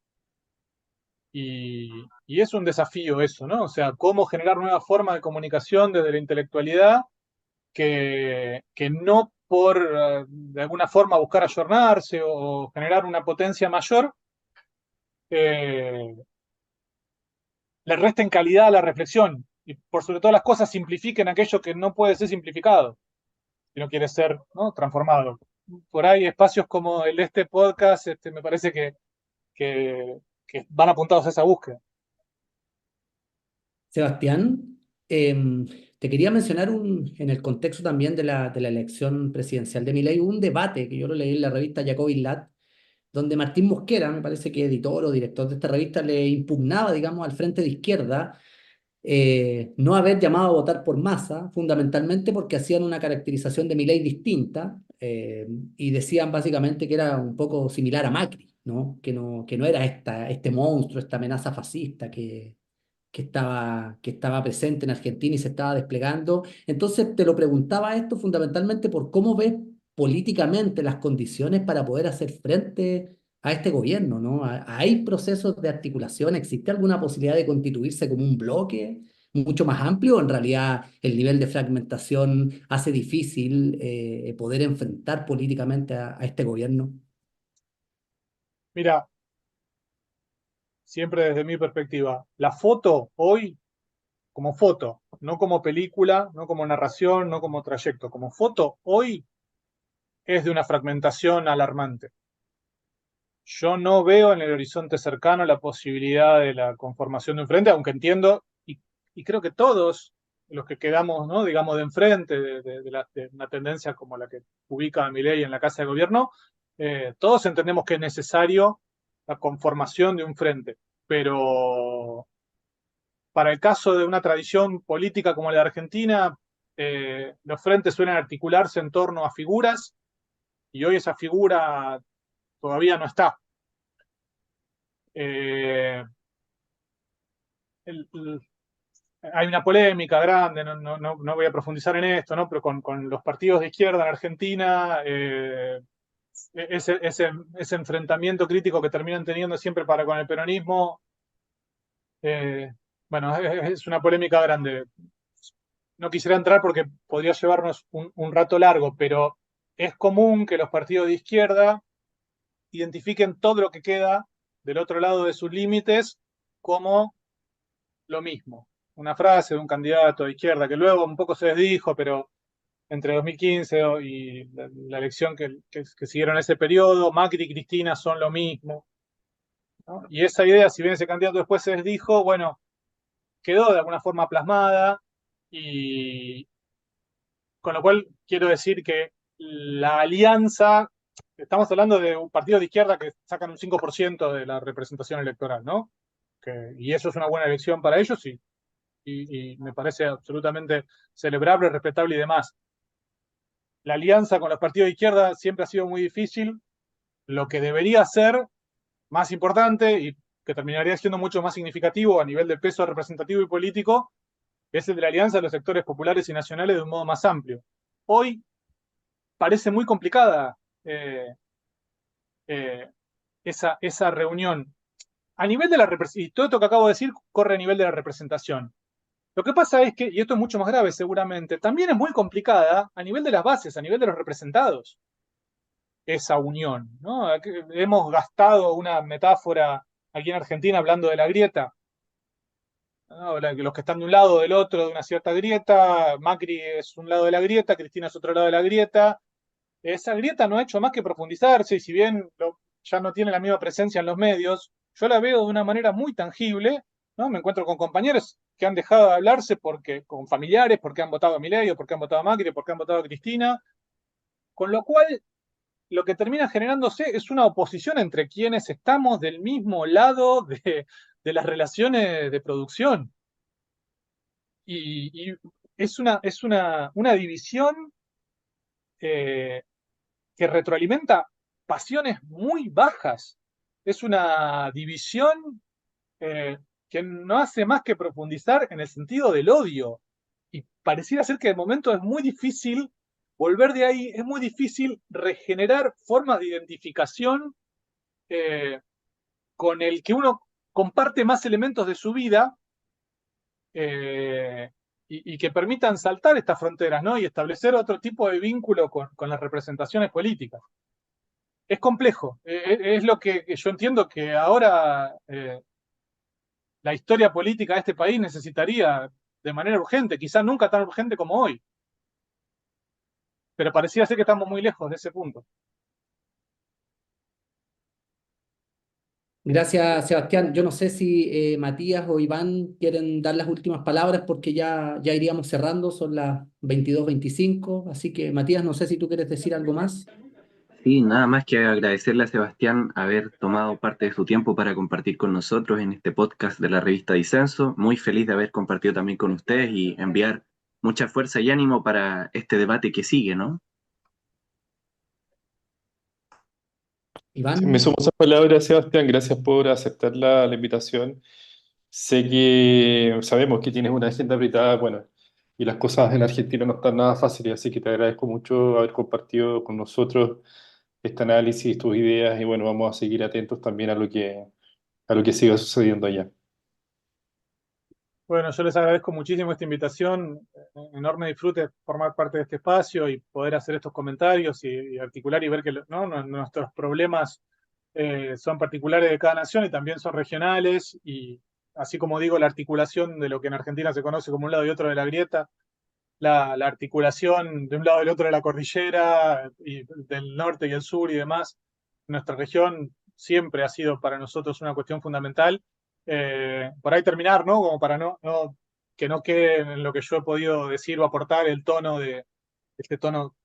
C: Y es un desafío eso, ¿no? O sea, cómo generar nuevas formas de comunicación desde la intelectualidad que no por, de alguna forma, buscar ayornarse o generar una potencia mayor, le resten calidad a la reflexión y por sobre todas las cosas simplifiquen aquello que no puede ser simplificado, si no quiere ser, ¿no?, transformado. Por ahí espacios como el de este podcast, me parece que van apuntados a esa búsqueda.
B: Sebastián, te quería mencionar en el contexto también de la elección presidencial de Milei, un debate que yo lo leí en la revista Jacobin Lat, donde Martín Mosquera, me parece que editor o director de esta revista, le impugnaba, digamos, al Frente de Izquierda no haber llamado a votar por masa, fundamentalmente porque hacían una caracterización de Milei distinta y decían básicamente que era un poco similar a Macri, ¿no? Que no era este monstruo, esta amenaza fascista que estaba presente en Argentina y se estaba desplegando. Entonces te lo preguntaba esto fundamentalmente por cómo ves políticamente las condiciones para poder hacer frente a este gobierno, ¿no? ¿Hay procesos de articulación? ¿Existe alguna posibilidad de constituirse como un bloque mucho más amplio? ¿O en realidad el nivel de fragmentación hace difícil poder enfrentar políticamente a este gobierno?
C: Mira, siempre desde mi perspectiva, la foto hoy, como foto, no como película, no como narración, no como trayecto, como foto hoy es de una fragmentación alarmante. Yo no veo en el horizonte cercano la posibilidad de la conformación de un frente, aunque entiendo, y creo que todos los que quedamos, ¿no? digamos, de enfrente de una tendencia como la que ubica a Milei en la Casa de Gobierno, todos entendemos que es necesario la conformación de un frente. Pero para el caso de una tradición política como la de Argentina, los frentes suelen articularse en torno a figuras, y hoy esa figura todavía no está. Eh, el, el, Hay una polémica grande, no voy a profundizar en esto, ¿no? Pero con los partidos de izquierda en Argentina, ese enfrentamiento crítico que terminan teniendo siempre para con el peronismo, eh, bueno, es una polémica grande. No quisiera entrar porque podría llevarnos un rato largo, pero es común que los partidos de izquierda identifiquen todo lo que queda del otro lado de sus límites como lo mismo. Una frase de un candidato de izquierda que luego un poco se desdijo, pero entre 2015 y la elección que siguieron ese periodo, Macri y Cristina son lo mismo, ¿no? Y esa idea, si bien ese candidato después se desdijo, bueno, quedó de alguna forma plasmada, y con lo cual quiero decir que la alianza, estamos hablando de un partido de izquierda que sacan un 5% de la representación electoral, ¿no? Y eso es una buena elección para ellos, y me parece absolutamente celebrable, respetable y demás. La alianza con los partidos de izquierda siempre ha sido muy difícil. Lo que debería ser más importante y que terminaría siendo mucho más significativo a nivel de peso representativo y político es el de la alianza de los sectores populares y nacionales de un modo más amplio. Hoy parece muy complicada eh, eh, esa reunión. A nivel de la representación, y todo esto que acabo de decir corre a nivel de la representación. Lo que pasa es que, y esto es mucho más grave seguramente, también es muy complicada a nivel de las bases, a nivel de los representados, esa unión, ¿no? Hemos gastado una metáfora aquí en Argentina hablando de la grieta, ¿no? Los que están de un lado o del otro de una cierta grieta, Macri es un lado de la grieta, Cristina es otro lado de la grieta. Esa grieta no ha hecho más que profundizarse, y si bien ya no tiene la misma presencia en los medios, yo la veo de una manera muy tangible, ¿no? Me encuentro con compañeros que han dejado de hablarse con familiares, porque han votado a Milei, o porque han votado a Macri, o porque han votado a Cristina, con lo cual lo que termina generándose es una oposición entre quienes estamos del mismo lado de las relaciones de producción. Y es una división eh, que retroalimenta pasiones muy bajas. Es una división que no hace más que profundizar en el sentido del odio. Y pareciera ser que de momento es muy difícil volver de ahí, es muy difícil regenerar formas de identificación eh, con el que uno comparte más elementos de su vida, eh, y que permitan saltar estas fronteras, ¿no? Y establecer otro tipo de vínculo con las representaciones políticas. Es complejo, es lo que yo entiendo que ahora la historia política de este país necesitaría de manera urgente, quizás nunca tan urgente como hoy, pero parecía ser que estamos muy lejos de ese punto.
B: Gracias, Sebastián. Yo no sé si Matías o Iván quieren dar las últimas palabras porque ya iríamos cerrando, son las 22:25, así que Matías, no sé si tú quieres decir algo más.
A: Sí, nada más que agradecerle a Sebastián haber tomado parte de su tiempo para compartir con nosotros en este podcast de la revista Disenso. Muy feliz de haber compartido también con ustedes y enviar mucha fuerza y ánimo para este debate que sigue, ¿no?
B: Iván.
D: Sí, me sumo a esas palabras, Sebastián. Gracias por aceptar la invitación. Sé que sabemos que tienes una agenda apretada. Bueno, y las cosas en Argentina no están nada fáciles, así que te agradezco mucho haber compartido con nosotros este análisis, tus ideas, y bueno, vamos a seguir atentos también a lo que siga sucediendo allá.
C: Bueno, yo les agradezco muchísimo esta invitación, enorme disfrute formar parte de este espacio y poder hacer estos comentarios y articular y ver que ¿no? Nuestros problemas son particulares de cada nación y también son regionales, y así como digo, la articulación de lo que en Argentina se conoce como un lado y otro de la grieta, la articulación de un lado y del otro de la cordillera, y del norte y el sur y demás, nuestra región siempre ha sido para nosotros una cuestión fundamental. Por ahí terminar, ¿no? Como para que no quede en lo que yo he podido decir o aportar el tono de este tono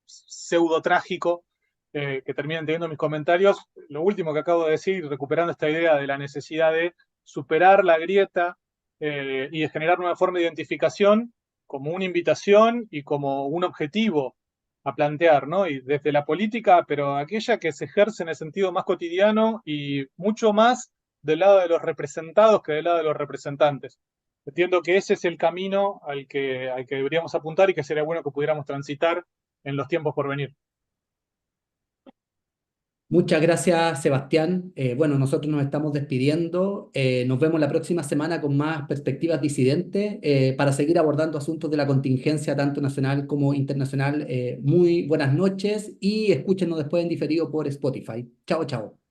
C: pseudo trágico que terminan teniendo mis comentarios. Lo último que acabo de decir, recuperando esta idea de la necesidad de superar la grieta y de generar una forma de identificación como una invitación y como un objetivo a plantear, ¿no? Y desde la política, pero aquella que se ejerce en el sentido más cotidiano y mucho más del lado de los representados que del lado de los representantes. Entiendo que ese es el camino al que deberíamos apuntar y que sería bueno que pudiéramos transitar en los tiempos por venir.
B: Muchas gracias, Sebastián. Bueno, nosotros nos estamos despidiendo. Nos vemos la próxima semana con más perspectivas disidentes para seguir abordando asuntos de la contingencia, tanto nacional como internacional. Muy buenas noches y escúchenos después en diferido por Spotify. Chao, chao.